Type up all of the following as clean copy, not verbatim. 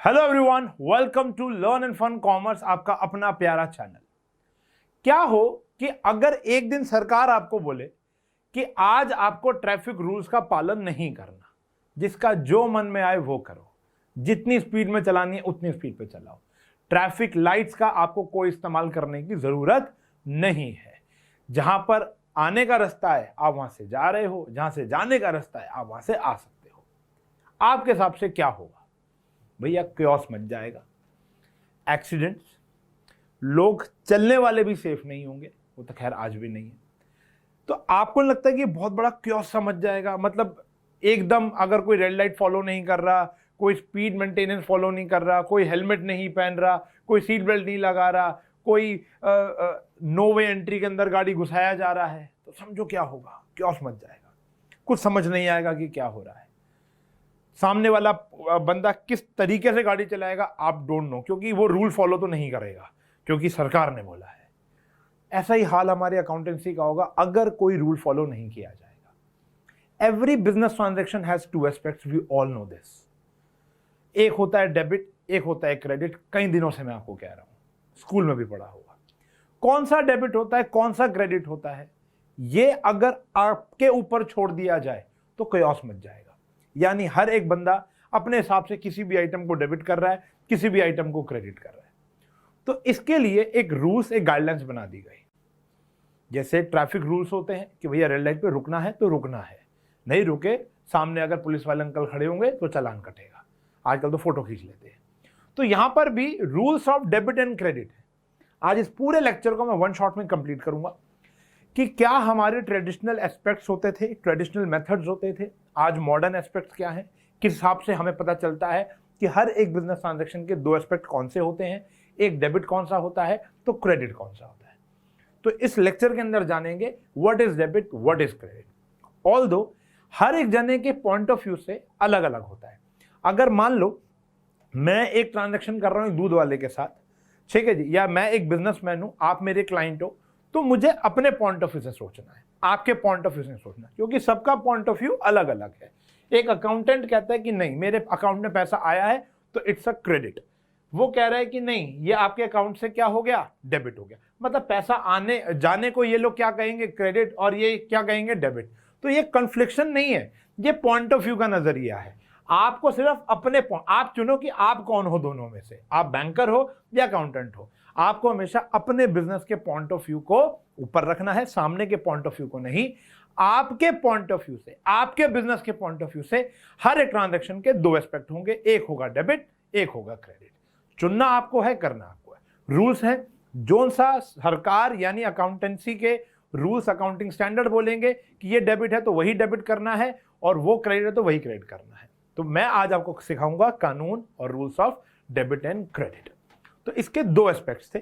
Hello everyone, welcome to learn and fun commerce, आपका अपना प्यारा चैनल। क्या हो कि अगर एक दिन सरकार आपको बोले कि आज आपको ट्रैफिक रूल्स का पालन नहीं करना, जिसका जो मन में आए वो करो, जितनी स्पीड में चलानी है उतनी स्पीड पे चलाओ, ट्रैफिक लाइट्स का आपको कोई इस्तेमाल करने की जरूरत नहीं है, जहां पर आने का रास्ता है आप वहां से जा रहे हो, जहां से जाने का रास्ता है आप वहां से आ सकते हो, आपके हिसाब से क्या होगा? भैया क्योस मच जाएगा, एक्सीडेंट्स, लोग चलने वाले भी सेफ नहीं होंगे, वो तो खैर आज भी नहीं है। तो आपको लगता है कि बहुत बड़ा क्योस समझ जाएगा, मतलब एकदम अगर कोई रेड लाइट फॉलो नहीं कर रहा, कोई स्पीड मेंटेनेंस फॉलो नहीं कर रहा, कोई हेलमेट नहीं पहन रहा, कोई सीट बेल्ट नहीं लगा रहा, कोई नो वे एंट्री के अंदर गाड़ी घुसाया जा रहा है, तो समझो क्या होगा, क्योस मच जाएगा, कुछ समझ नहीं आएगा कि क्या हो रहा है। सामने वाला बंदा किस तरीके से गाड़ी चलाएगा आप डोंट नो, क्योंकि वो रूल फॉलो तो नहीं करेगा क्योंकि सरकार ने बोला है। ऐसा ही हाल हमारे अकाउंटेंसी का होगा अगर कोई रूल फॉलो नहीं किया जाएगा। Every business transaction has two aspects, we all know this. एक होता है डेबिट, एक होता है क्रेडिट। कई दिनों से मैं आपको कह रहा हूं, स्कूल में भी पढ़ा होगा। कौन सा डेबिट होता है, कौन सा क्रेडिट होता है, ये अगर आपके ऊपर छोड़ दिया जाए तो क्योस मच जाएगा। यानी हर एक बंदा अपने हिसाब से किसी भी आइटम को डेबिट कर रहा है, किसी भी आइटम को क्रेडिट कर रहा है। तो इसके लिए एक रूल्स, एक गाइडलाइंस बना दी गई। जैसे ट्रैफिक रूल्स होते हैं कि भैया रेड लाइट पे रुकना है तो रुकना है, नहीं रुके सामने अगर पुलिस वाले अंकल खड़े होंगे तो चालान कटेगा। आजकल तो फोटो खींच लेते हैं। तो यहां पर भी rules of debit and credit है। आज इस पूरे लेक्चर को मैं वन शॉट में कंप्लीट करूंगा कि क्या हमारे ट्रेडिशनल एस्पेक्ट्स होते थे, ट्रेडिशनल मेथड्स होते थे, आज मॉडर्न एस्पेक्ट्स क्या हैं, किस हिसाब से हमें पता चलता है कि हर एक बिजनेस ट्रांजैक्शन के दो एस्पेक्ट कौन से होते हैं, एक डेबिट कौन सा होता है तो क्रेडिट कौन सा होता है। तो इस लेक्चर के अंदर जानेंगे what is debit, what is credit. Although हर एक जने के पॉइंट ऑफ व्यू से अलग अलग होता है। अगर मान लो मैं एक ट्रांजैक्शन कर रहा हूं दूध वाले के साथ, ठीक है जी, या मैं एक बिजनेसमैन हूं, आप मेरे क्लाइंट हो, तो मुझे अपने पॉइंट ऑफ व्यू से सोचना है, आपके पॉइंट ऑफ व्यू से सोचना है, क्योंकि सबका पॉइंट ऑफ व्यू अलग अलग है। एक अकाउंटेंट कहता है कि नहीं मेरे अकाउंट में पैसा आया है तो इट्स अ क्रेडिट, वो कह रहा है कि नहीं ये आपके अकाउंट से क्या हो गया, डेबिट हो गया। मतलब पैसा आने जाने को ये लोग क्या कहेंगे, क्रेडिट, और ये क्या कहेंगे, डेबिट। तो ये कन्फ्लिक्शन नहीं है, ये पॉइंट ऑफ व्यू का नजरिया है। आपको सिर्फ अपने आप चुनो कि आप कौन हो दोनों में से, आप बैंकर हो या अकाउंटेंट हो। आपको हमेशा अपने बिजनेस के पॉइंट ऑफ व्यू को ऊपर रखना है, सामने के पॉइंट ऑफ व्यू को नहीं। आपके पॉइंट ऑफ व्यू से, आपके बिजनेस के पॉइंट ऑफ व्यू से हर एक ट्रांजैक्शन के दो एस्पेक्ट होंगे, एक होगा डेबिट, एक होगा क्रेडिट। चुनना आपको है, करना आपको है। रूल्स हैं, जो सा सरकार यानी अकाउंटेंसी के रूल्स, अकाउंटिंग स्टैंडर्ड बोलेंगे कि ये डेबिट है तो वही डेबिट करना है, और वो क्रेडिट है तो वही क्रेडिट करना है। तो मैं आज आपको सिखाऊंगा कानून और rules of debit and credit. तो इसके दो एस्पेक्ट्स थे।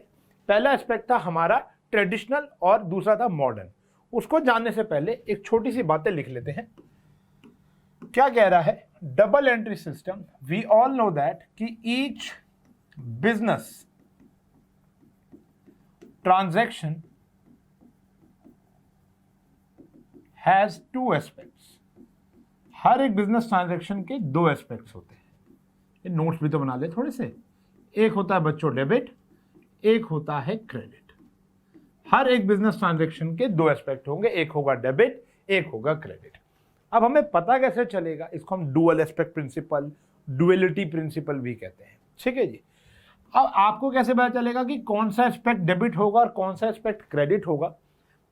पहला एस्पेक्ट था हमारा ट्रेडिशनल और दूसरा था मॉडर्न। उसको जानने से पहले एक छोटी सी बातें लिख लेते हैं। क्या कह रहा है, double entry system, we all know that कि each business transaction has two aspects. हर एक बिजनेस ट्रांजैक्शन के दो एस्पेक्ट्स होते हैं। ये नोट्स भी तो बना ले थोड़े से। एक होता है बच्चों डेबिट, एक होता है क्रेडिट। हर एक बिजनेस ट्रांजैक्शन के दो एस्पेक्ट होंगे, एक होगा डेबिट, एक होगा क्रेडिट। अब हमें पता कैसे चलेगा, इसको हम dual aspect principle, duality principle भी कहते हैं, ठीक है जी। अब आपको कैसे पता चलेगा कि कौन सा एस्पेक्ट डेबिट होगा और कौन सा एस्पेक्ट क्रेडिट होगा,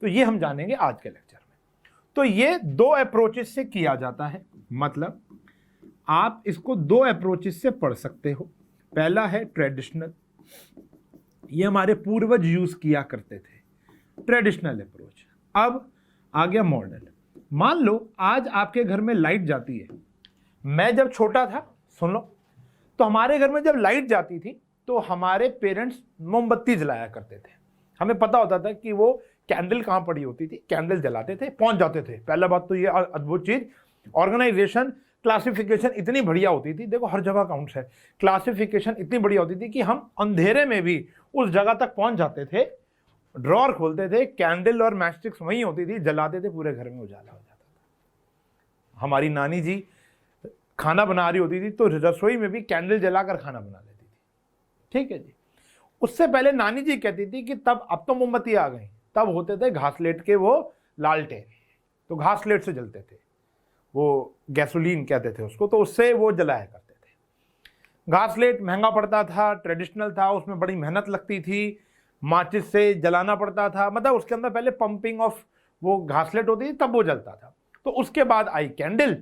तो ये हम जानेंगे आज के लेक्चर में। तो ये दो अप्रोचेस से किया जाता है, मतलब आप इसको दो अप्रोचेस से पढ़ सकते हो। पहला है ट्रेडिशनल, ये हमारे पूर्वज यूज किया करते थे, ट्रेडिशनल अप्रोच। अब आ गया मॉडर्न। मान लो आज आपके घर में लाइट जाती है। मैं जब छोटा था, सुन लो, तो हमारे घर में जब लाइट जाती थी तो हमारे पेरेंट्स मोमबत्ती जलाया करते थे। हमें पता होता था कि वो कैंडल कहां पड़ी होती थी, कैंडल जलाते थे, पहुंच जाते थे। पहला बात तो ये अद्भुत चीज, ऑर्गेनाइजेशन, क्लासिफिकेशन इतनी बढ़िया होती थी। देखो हर जगह अकाउंट्स है, क्लासिफिकेशन इतनी बढ़िया होती थी कि हम अंधेरे में भी उस जगह तक पहुंच जाते थे। ड्रॉर खोलते थे, कैंडल और मैचस्टिक्स वहीं होती थी, जलाते थे, पूरे घर में उजाला हो जाता था। हमारी नानी जी खाना बना रही होती थी तो रसोई में भी कैंडल जलाकर खाना बना लेती थी। ठीक है जी। उससे पहले नानी जी कहती थी कि तब, अब तो मोमबत्ती आ गई, तब होते थे घासलेट के वो लालटेन, तो घासलेट से जलते थे, वो गैसोलीन कहते थे उसको, तो उससे वो जलाया करते थे। घासलेट महंगा पड़ता था, ट्रेडिशनल था, उसमें बड़ी मेहनत लगती थी, माचिस से जलाना पड़ता था, मतलब उसके अंदर पहले पंपिंग ऑफ वो घासलेट होती थी तब वो जलता था। तो उसके बाद आई कैंडल,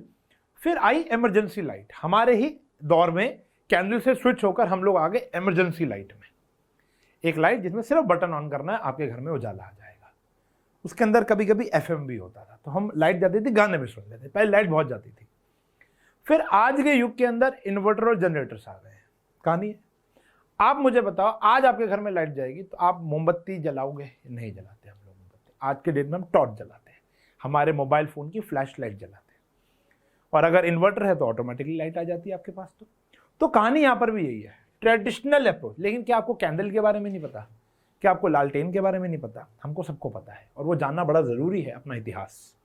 फिर आई इमरजेंसी लाइट। हमारे ही दौर में कैंडल से स्विच होकर हम लोग आ गए इमरजेंसी लाइट में, एक लाइट जिसमें सिर्फ बटन ऑन करना है, आपके घर में उजाला आ जाएगा। उसके अंदर कभी कभी एफएम भी होता था, तो हम लाइट जाती थी, गाने भी सुन लेते, पहले लाइट बहुत जाती थी। फिर आज के युग के अंदर इन्वर्टर और जनरेटर्स आ गए हैं। कहानी है, आप मुझे बताओ, आज आपके घर में लाइट जाएगी तो आप मोमबत्ती जलाओगे? नहीं जलाते हम लोग मोमबत्ती। आज के दिन में हम टॉर्च जलाते हैं, हमारे मोबाइल फोन की फ्लैश लाइट जलाते हैं, और अगर इन्वर्टर है तो ऑटोमेटिकली लाइट आ जाती है आपके पास। तो कहानी यहां पर भी यही है, ट्रेडिशनल अप्रोच। लेकिन क्या आपको कैंडल के बारे में नहीं पता? क्या आपको लालटेन के बारे में नहीं पता? हमको सबको पता है, और वो जानना बड़ा जरूरी है, अपना इतिहास।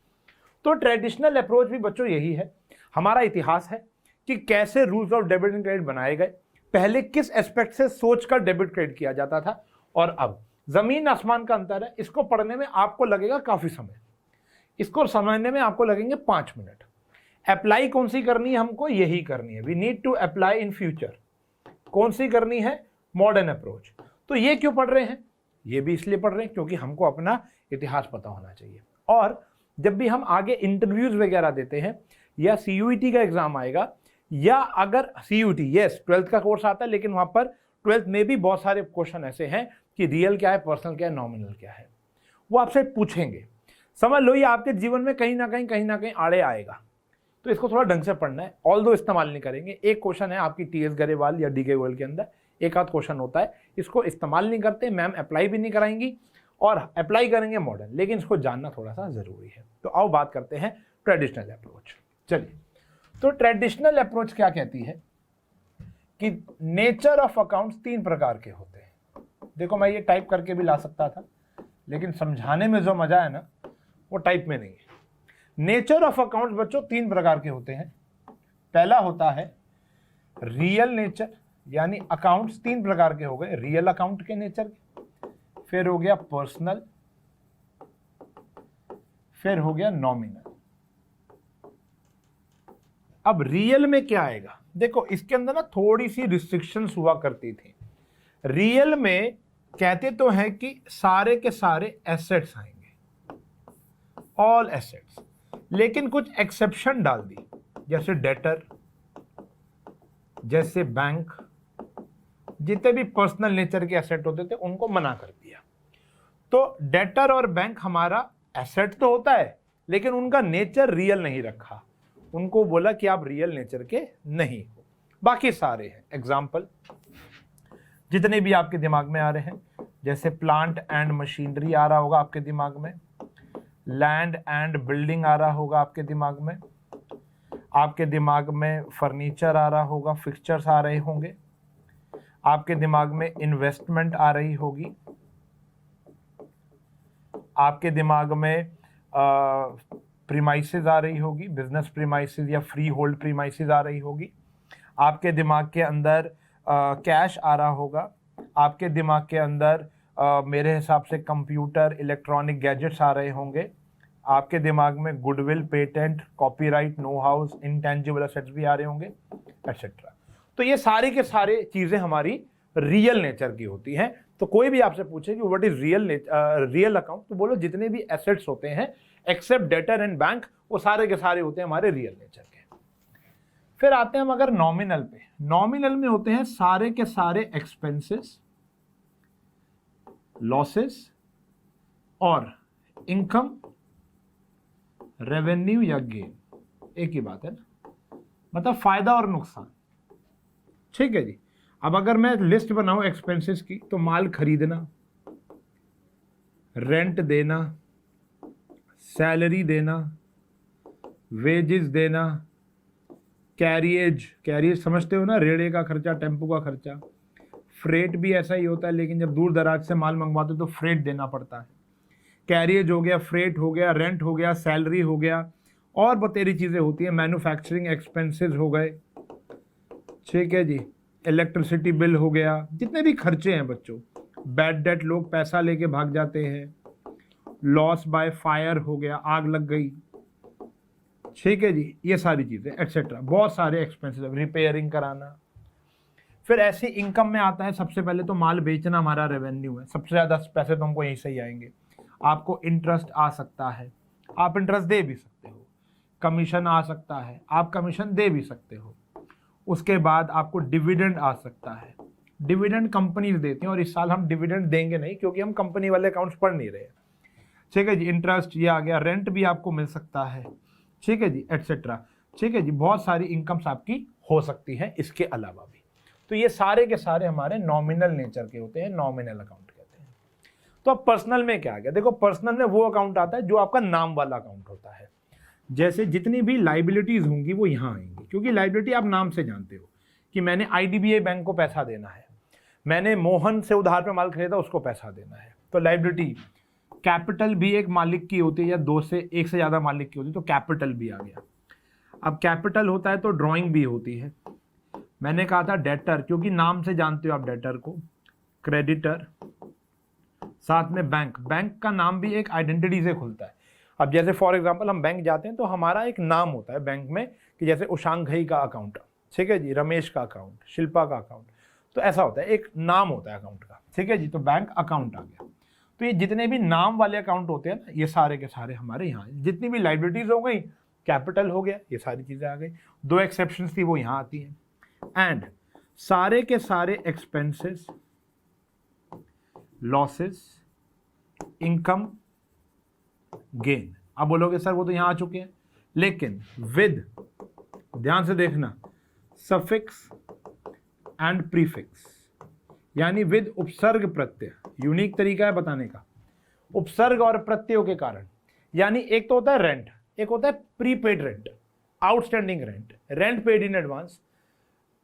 तो ट्रेडिशनल अप्रोच भी बच्चों यही है, हमारा इतिहास है कि कैसे rules of debit and credit बनाए गए, पहले किस एस्पेक्ट से सोचकर डेबिट क्रेडिट किया जाता था, और अब जमीन आसमान का अंतर है। इसको पढ़ने में आपको लगेगा काफी समय, इसको समझने में आपको लगेंगे 5 मिनट। अप्लाई कौन सी करनी है? हमको यही करनी है, we need to apply in future. कौन सी करनी है? Modern approach. तो ये क्यों पढ़ रहे हैं? ये भी इसलिए पढ़ रहे हैं क्योंकि हमको अपना इतिहास पता होना चाहिए। और जब भी हम आगे इंटरव्यूज वगैरह देते हैं, या सीयूईटी का एग्जाम आएगा, या अगर सीयूटी, यस 12th का कोर्स आता है, लेकिन वहां पर 12th में भी बहुत सारे क्वेश्चन ऐसे हैं कि रियल क्या है, पर्सनल क्या है, नॉमिनल क्या है, वो आपसे पूछेंगे। समझ लो ये आपके जीवन में कहीं ना कहीं आड़े आएगा, तो इसको थोड़ा ढंग से पढ़ना है। ऑल दो इस्तेमाल नहीं करेंगे। एक क्वेश्चन है आपकी टीएस गरेवाल या डीके गोयल के अंदर, एक आध क्वेश्चन होता है, इसको इस्तेमाल नहीं करते, मैम अप्लाई भी नहीं कराएंगी, और अप्लाई करेंगे मॉडर्न, लेकिन इसको जानना थोड़ा सा जरूरी है। तो आओ बात करते हैं ट्रेडिशनल अप्रोच। चलिए, तो ट्रेडिशनल अप्रोच क्या कहती है कि नेचर ऑफ अकाउंट्स 3 प्रकार के होते हैं। देखो, मैं ये टाइप करके भी ला सकता था, लेकिन समझाने में जो मजा है ना, वो टाइप में नहीं है। नेचर ऑफ अकाउंट्स बच्चों 3 प्रकार के होते हैं। पहला होता है रियल नेचर, यानी अकाउंट्स 3 प्रकार के हो गए, रियल अकाउंट के नेचर के, फिर हो गया पर्सनल, फिर हो गया नॉमिनल। अब रियल में क्या आएगा? देखो, इसके अंदर ना थोड़ी सी रिस्ट्रिक्शंस हुआ करती थी। रियल में कहते तो हैं कि सारे के सारे एसेट्स आएंगे, ऑल एसेट्स, लेकिन कुछ एक्सेप्शन डाल दी, जैसे डेटर, जैसे बैंक, जितने भी पर्सनल नेचर के एसेट होते थे उनको मना कर दिया। तो डेटर और बैंक हमारा एसेट तो होता है, लेकिन उनका नेचर रियल नहीं रखा, उनको बोला कि आप रियल नेचर के नहीं हो। बाकी सारे हैं। एग्जाम्पल जितने भी आपके दिमाग में आ रहे हैं, जैसे प्लांट एंड मशीनरी आ रहा होगा आपके दिमाग में, लैंड एंड बिल्डिंग आ रहा होगा आपके दिमाग में, आपके दिमाग में फर्नीचर आ रहा होगा, फिक्सचर्स आ रहे होंगे, आपके दिमाग में इन्वेस्टमेंट आ रही होगी, आपके दिमाग में प्रीमाइसेस आ रही होगी, बिजनेस प्रीमाइसेस या फ्री होल्ड प्रीमाइसेस आ रही होगी, आपके दिमाग के अंदर कैश आ रहा होगा, आपके दिमाग के अंदर मेरे हिसाब से कंप्यूटर, इलेक्ट्रॉनिक गैजेट्स आ रहे होंगे, आपके दिमाग में goodwill, patent, copyright, know how, intangible assets भी आ रहे होंगे, एटसेट्रा। तो ये सारी के सारे चीजें हमारी रियल नेचर की होती हैं। तो कोई भी आपसे पूछे कि व्हाट इज रियल अकाउंट, तो बोलो जितने भी एसेट्स होते हैं एक्सेप्ट डेटर एंड बैंक, वो सारे के सारे होते हैं हमारे रियल नेचर के। फिर आते हैं हम अगर नॉमिनल पे। नॉमिनल में होते हैं सारे के सारे एक्सपेंसेस, लॉसेस और इनकम, रेवेन्यू या गेन, एक ही बात है ना, मतलब फायदा और नुकसान। ठीक है जी। अब अगर मैं लिस्ट बनाऊं एक्सपेंसेस की, तो माल खरीदना, रेंट देना, सैलरी देना, वेजेस देना, कैरियज समझते हो ना, रेड़े का खर्चा, टेम्पो का खर्चा, फ्रेट भी ऐसा ही होता है, लेकिन जब दूर दराज से माल मंगवाते तो फ्रेट देना पड़ता है। कैरियज हो गया, फ्रेट हो गया, रेंट हो गया, सैलरी हो गया, और बतेरी चीज़ें होती हैं, मैन्युफैक्चरिंग एक्सपेंसेस हो गए, ठीक है जी, इलेक्ट्रिसिटी बिल हो गया, जितने भी खर्चे हैं बच्चों, बैड डेट, लोग पैसा लेके भाग जाते हैं, लॉस बाय फायर हो गया, आग लग गई, ठीक है जी, ये सारी चीज़ें एक्सेट्रा, बहुत सारे एक्सपेंसेस, रिपेयरिंग कराना। फिर ऐसी इनकम में आता है सबसे पहले तो माल बेचना, हमारा रेवेन्यू है, सबसे ज़्यादा पैसे तो हमको यहीं से ही आएंगे। आपको इंटरेस्ट आ सकता है, आप इंटरेस्ट दे भी सकते हो, कमीशन आ सकता है, आप कमीशन दे भी सकते हो। उसके बाद आपको डिविडेंड आ सकता है, डिविडेंड कंपनीज देती हैं, और इस साल हम डिविडेंड देंगे नहीं क्योंकि हम कंपनी वाले अकाउंट्स पढ़ नहीं रहे, ठीक है जी। इंटरेस्ट ये आ गया, रेंट भी आपको मिल सकता है, ठीक है जी, एटसेट्रा, ठीक है जी। बहुत सारी इनकम्स आपकी हो सकती है इसके अलावा भी। तो ये सारे के सारे हमारे नॉमिनल नेचर के होते हैं, नॉमिनल अकाउंट कहते हैं। तो अब पर्सनल में क्या आ गया, देखो पर्सनल में वो अकाउंट आता है जो आपका नाम वाला अकाउंट होता है। जैसे जितनी भी लाइबिलिटीज होंगी वो यहाँ आएंगी, क्योंकि लाइबिलिटी आप नाम से जानते हो कि मैंने IDBI बैंक को पैसा देना है, मैंने मोहन से उधार पे माल खरीदा उसको पैसा देना है, तो लाइबिलिटी। कैपिटल भी एक मालिक की होती है या दो से एक से ज़्यादा मालिक की होती है, तो कैपिटल भी आ गया। अब कैपिटल होता है तो ड्राइंग भी होती है। मैंने कहा था डेटर, क्योंकि नाम से जानते हो आप डेटर को, क्रेडिटर, साथ में बैंक, बैंक का नाम भी एक आइडेंटिटी से खुलता है। अब जैसे फॉर एग्जांपल हम बैंक जाते हैं तो हमारा एक नाम होता है बैंक में, कि जैसे उशांग घई का अकाउंट, ठीक है जी, रमेश का अकाउंट, शिल्पा का अकाउंट, तो ऐसा होता है, एक नाम होता है अकाउंट का, ठीक है जी। तो बैंक अकाउंट आ गया। तो ये जितने भी नाम वाले अकाउंट होते हैं ना, ये सारे के सारे हमारे यहाँ, जितनी भी लाइबिलिटीज हो गई, कैपिटल हो गया, ये सारी चीजें आ गई। दो एक्सेप्शंस थी वो यहाँ आती हैं। एंड सारे के सारे एक्सपेंसेस, लॉसेस, इनकम, गेन। अब बोलोगे सर वो तो यहां आ चुके हैं, लेकिन विद, ध्यान से देखना, सफिक्स एंड प्रीफिक्स, यानी विद उपसर्ग प्रत्यय। यूनिक तरीका है बताने का, उपसर्ग और प्रत्ययों के कारण। यानी एक तो होता है रेंट, एक होता है prepaid rent, outstanding rent, rent paid in advance,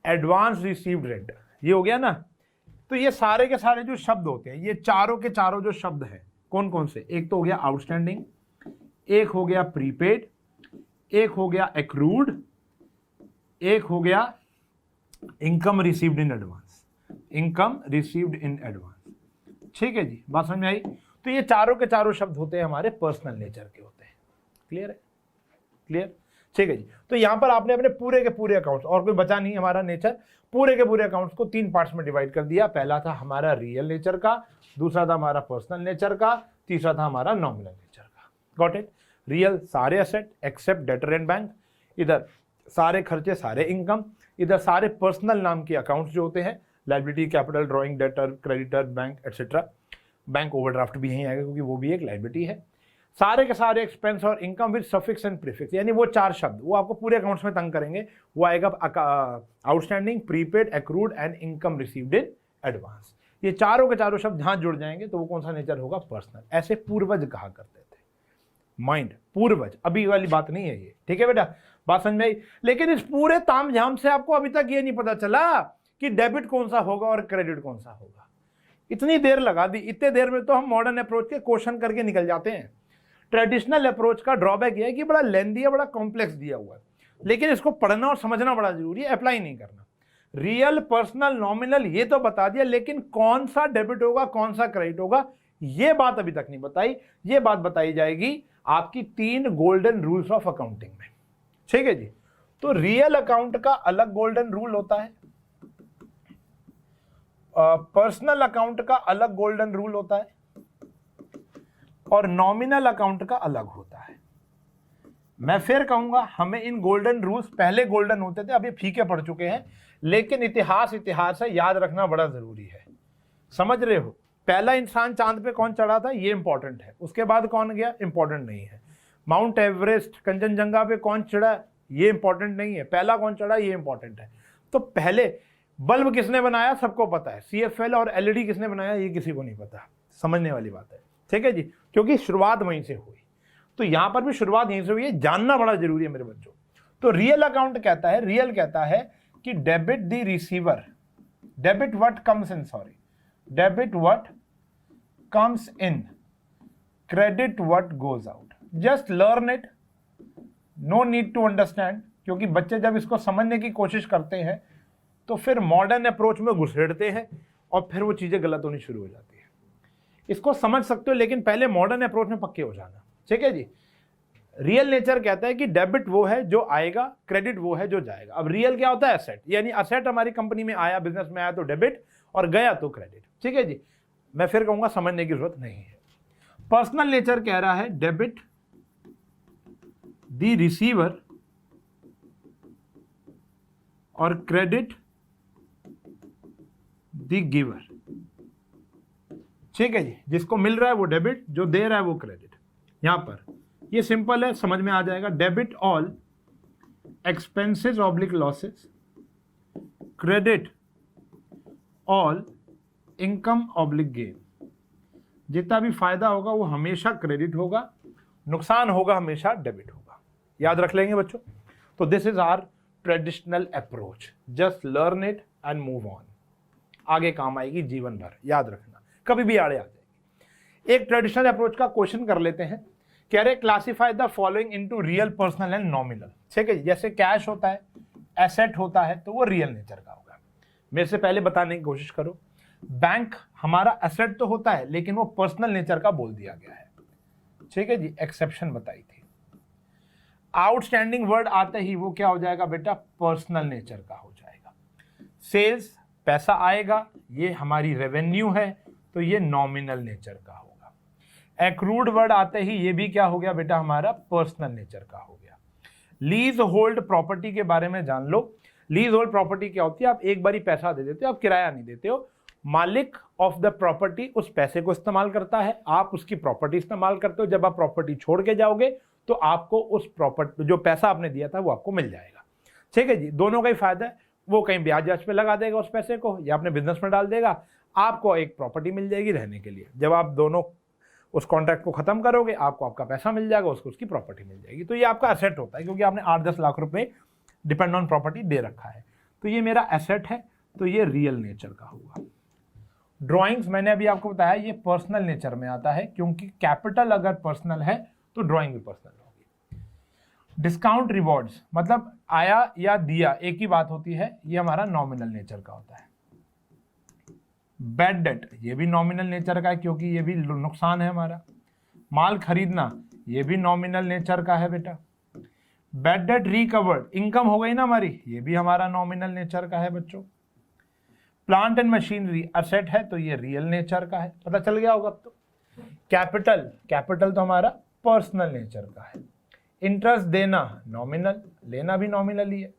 advance received rent, ये हो गया ना। तो ये सारे के सारे जो शब्द होते हैं, ये चारों के चारों जो शब्द हैं, कौन कौन से, एक तो हो गया आउटस्टैंडिंग, एक हो गया प्रीपेड, एक हो गया एक्रूड, एक हो गया income received in advance, income received in advance, ठीक है जी, बात समझ में आई। तो ये चारों के चारों शब्द होते हैं हमारे पर्सनल नेचर के होते हैं। क्लियर है, क्लियर, ठीक है जी। तो यहां पर आपने अपने पूरे के पूरे अकाउंट्स, और कोई बचा नहीं हमारा नेचर, पूरे के पूरे अकाउंट्स को 3 पार्ट्स में डिवाइड कर दिया। पहला था हमारा रियल नेचर का, दूसरा था हमारा पर्सनल नेचर का, तीसरा था हमारा नॉमिनल नेचर का। Got it. रियल सारे asset except debtor and bank, इधर सारे खर्चे सारे इनकम, इधर सारे पर्सनल नाम के अकाउंट्स जो होते हैं, liability, capital, drawing, debtor, creditor, bank etcetera. Bank overdraft भी यहीं आएगा क्योंकि वो भी एक लाइबिलिटी है। सारे के सारे एक्सपेंस और income with suffix and prefix, यानी वो 4 शब्द वो आपको पूरे अकाउंट्स में तंग करेंगे। वो आएगा outstanding, prepaid, accrued and income received in advance. ये चारों के चारों शब्द जहां जुड़ जाएंगे तो वो कौन सा नेचर होगा, पर्सनल। ऐसे पूर्वज कहा करते थे, माइंड, पूर्वज, अभी वाली बात नहीं है ये, ठीक है बेटा, बात समझ में आई। लेकिन इस पूरे तामझाम से आपको अभी तक ये नहीं पता चला कि डेबिट कौन सा होगा और क्रेडिट कौन सा होगा। इतनी देर लगा दी, इतने देर में तो हम मॉडर्न अप्रोच के क्वेश्चन करके निकल जाते हैं। ट्रेडिशनल अप्रोच का ड्रॉबैक ये है कि बड़ा लेंथी है, बड़ा कॉम्प्लेक्स दिया हुआ है, लेकिन इसको पढ़ना और समझना बड़ा जरूरी है, अप्लाई नहीं करना। रियल, पर्सनल, नॉमिनल ये तो बता दिया, लेकिन कौन सा डेबिट होगा कौन सा क्रेडिट होगा ये बात अभी तक नहीं बताई। ये बात बताई जाएगी आपकी 3 गोल्डन रूल्स ऑफ अकाउंटिंग में, ठीक है जी। तो रियल अकाउंट का अलग गोल्डन रूल होता है, पर्सनल अकाउंट का अलग गोल्डन रूल होता है, और नॉमिनल अकाउंट का अलग होता है। मैं फिर कहूंगा, हमें इन गोल्डन रूल्स, पहले गोल्डन होते थे, अब ये फीके पड़ चुके हैं, लेकिन इतिहास है, याद रखना बड़ा जरूरी है। समझ रहे हो, पहला इंसान चांद पे कौन चढ़ा था ये इंपॉर्टेंट है, उसके बाद कौन गया इंपॉर्टेंट नहीं है। माउंट एवरेस्ट, कंचनजंगा पे कौन चढ़ा ये इंपॉर्टेंट नहीं है, पहला कौन चढ़ा ये इंपॉर्टेंट है। तो पहले बल्ब किसने बनाया सबको पता है, CFL और LED किसने बनाया ये किसी को नहीं पता। समझने वाली बात है, ठीक है जी, क्योंकि शुरुआत वहीं से हुई। तो यहां पर भी शुरुआत यहीं से हुई है, जानना बड़ा जरूरी है मेरे बच्चों। तो रियल अकाउंट कहता है, रियल कहता है कि debit the receiver, debit what comes in, debit what comes in, credit what goes out. Just learn it, no need to understand, क्योंकि बच्चे जब इसको समझने की कोशिश करते हैं तो फिर मॉडर्न अप्रोच में घुसेड़ते हैं और फिर वो चीज़ें गलत होनी शुरू हो जाती है। इसको समझ सकते हो, लेकिन पहले मॉडर्न अप्रोच में पक्के हो जाना, ठीक है जी। रियल नेचर कहता है कि डेबिट वो है जो आएगा, क्रेडिट वो है जो जाएगा। अब रियल क्या होता है? एसेट, यानी एसेट हमारी कंपनी में आया, बिजनेस में आया तो डेबिट, और गया तो क्रेडिट, ठीक है जी। मैं फिर कहूंगा समझने की जरूरत नहीं है। पर्सनल नेचर कह रहा है डेबिट द रिसीवर और क्रेडिट द गिवर, ठीक है जी। जिसको मिल रहा है वो डेबिट, जो दे रहा है वो क्रेडिट। यहां पर ये सिंपल है, समझ में आ जाएगा। Debit all expenses oblique losses, credit all income oblique gain. जितना भी फायदा होगा वो हमेशा क्रेडिट होगा, नुकसान होगा हमेशा डेबिट होगा। याद रख लेंगे बच्चों। तो this is our traditional approach, just learn it and move on. आगे काम आएगी जीवन भर, याद रखना, कभी भी आड़े आ जाएगी। एक ट्रेडिशनल अप्रोच का क्वेश्चन कर लेते हैं। कह रहे classify the following into real, personal and nominal, ठीक है। जैसे कैश होता है, एसेट होता है, तो वो रियल नेचर का होगा। मेरे से पहले बताने की कोशिश करो। बैंक हमारा एसेट तो होता है, लेकिन वो पर्सनल नेचर का बोल दिया गया है, ठीक है जी। एक्सेप्शन बताई थी। आउटस्टैंडिंग वर्ड आते ही वो क्या हो जाएगा बेटा? पर्सनल नेचर का हो जाएगा। सेल्स, पैसा आएगा, ये हमारी रेवेन्यू है, तो ये नॉमिनल नेचर का होगा। एक्रूड वर्ड आते ही ये भी क्या हो गया बेटा? हमारा पर्सनल नेचर का हो गया। लीज होल्ड प्रॉपर्टी के बारे में जान लो। लीज होल्ड प्रॉपर्टी क्या होती है? आप एक बारी पैसा दे देते हो, आप किराया नहीं देते हो। मालिक ऑफ द प्रॉपर्टी उस पैसे को इस्तेमाल करता है, आप उसकी प्रॉपर्टी इस्तेमाल करते हो। जब आप प्रॉपर्टी छोड़ के जाओगे तो आपको उस प्रॉपर्टी, जो पैसा आपने दिया था, वो आपको मिल जाएगा, ठीक है जी। दोनों का ही फायदा है। वो कहीं ब्याज पे लगा देगा उस पैसे को, या अपने बिजनेस में डाल देगा, आपको एक प्रॉपर्टी मिल जाएगी रहने के लिए। जब आप दोनों उस कॉन्ट्रैक्ट को खत्म करोगे, आपको आपका पैसा मिल जाएगा, उसको उसकी प्रॉपर्टी मिल जाएगी। तो ये आपका एसेट होता है, क्योंकि आपने 8-10 लाख रुपए डिपेंड ऑन प्रॉपर्टी दे रखा है, तो ये मेरा एसेट है, तो ये रियल नेचर का होगा। ड्राइंग्स मैंने अभी आपको बताया ये पर्सनल नेचर में आता है, क्योंकि कैपिटल अगर पर्सनल है तो ड्राइंग भी पर्सनल होगी। डिस्काउंट रिवॉर्ड्स मतलब आया या दिया एक ही बात होती है, ये हमारा नॉमिनल नेचर का होता है। बैड डेट ये भी नॉमिनल नेचर का है, क्योंकि ये भी नुकसान है हमारा। माल खरीदना ये भी नॉमिनल नेचर का है बेटा। बैड डेट रिकवर्ड इनकम हो गई ना हमारी, ये भी हमारा नॉमिनल नेचर का है बच्चों। प्लांट एंड मशीनरी एसेट है, तो ये रियल नेचर का है, पता चल गया होगा अब तो। कैपिटल, कैपिटल तो हमारा पर्सनल नेचर का है। इंटरेस्ट देना नॉमिनल, लेना भी नॉमिनल ही है।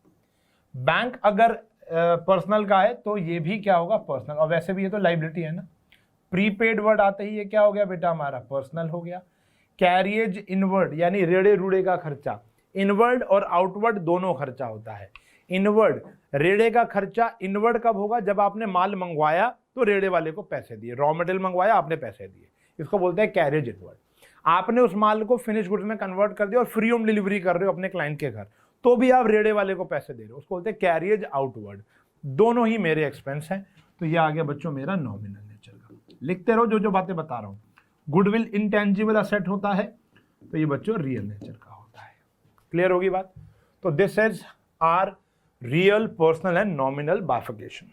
बैंक अगर पर्सनल का है तो ये भी क्या होगा? पर्सनल, और वैसे भी ये तो लाइबिलिटी है ना। प्रीपेड वर्ड आते ही ये क्या हो गया बेटा? हमारा पर्सनल हो गया। कैरियज इनवर्ड यानी रेड़े रूड़े का खर्चा, इनवर्ड और आउटवर्ड दोनों खर्चा होता है। इनवर्ड रेड़े का खर्चा इनवर्ड कब होगा? जब आपने माल मंगवाया तो रेड़े वाले को पैसे दिए, रॉ मटेरियल मंगवाया आपने पैसे दिए, इसको बोलते हैं कैरियज इनवर्ड। आपने उस माल को फिनिश गुड्स में कन्वर्ट कर दिया और फ्री होम डिलीवरी कर रहे हो अपने क्लाइंट के घर, तो भी आप रेड़े वाले को पैसे दे रहे हो, उसको बोलते हैं कैरियज आउटवर्ड। दोनों ही मेरे एक्सपेंस हैं, तो ये आ गया बच्चों मेरा नॉमिनल नेचर का। लिखते रहो जो जो बातें बता रहा हूं। गुडविल इंटेंजिबल असेट होता है, तो ये बच्चों रियल नेचर का होता है। क्लियर होगी बात? तो this is our real, personal and nominal bifurcation,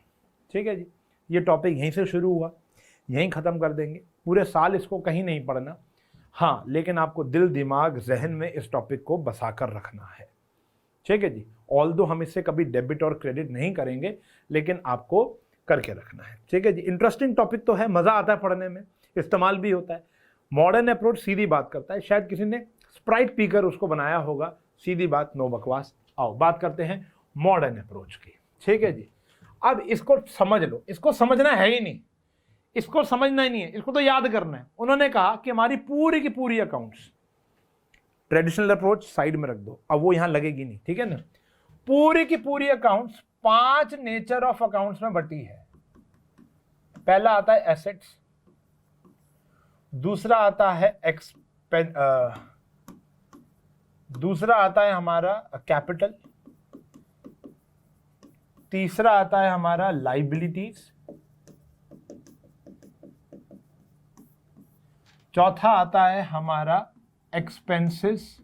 ठीक है जी। ये टॉपिक यहीं से शुरू हुआ, यहीं खत्म कर देंगे। पूरे साल इसको कहीं नहीं पढ़ना, हाँ, लेकिन आपको दिल दिमाग जहन में इस टॉपिक को बसाकर रखना है, ठीक है जी। ऑल्दो हम इससे कभी डेबिट और क्रेडिट नहीं करेंगे, लेकिन आपको करके रखना है, ठीक है जी। इंटरेस्टिंग टॉपिक तो है, मजा आता है पढ़ने में, इस्तेमाल भी होता है। मॉडर्न अप्रोच सीधी बात करता है, शायद किसी ने स्प्राइट पीकर उसको बनाया होगा, सीधी बात, नो बकवास। आओ बात करते हैं मॉडर्न अप्रोच की, ठीक है जी। अब इसको समझ लो, इसको समझना है ही नहीं, इसको समझना ही नहीं है, इसको तो याद करना है। उन्होंने कहा कि हमारी पूरी की पूरी अकाउंट्स, ट्रेडिशनल अप्रोच साइड में रख दो, अब वो यहां लगेगी नहीं, ठीक है ना। पूरी की पूरी अकाउंट्स 5 नेचर ऑफ अकाउंट्स में बटी है। पहला आता है एसेट्स, दूसरा आता है दूसरा आता है हमारा कैपिटल, तीसरा आता है हमारा लाइबिलिटीज, चौथा आता है हमारा expenses,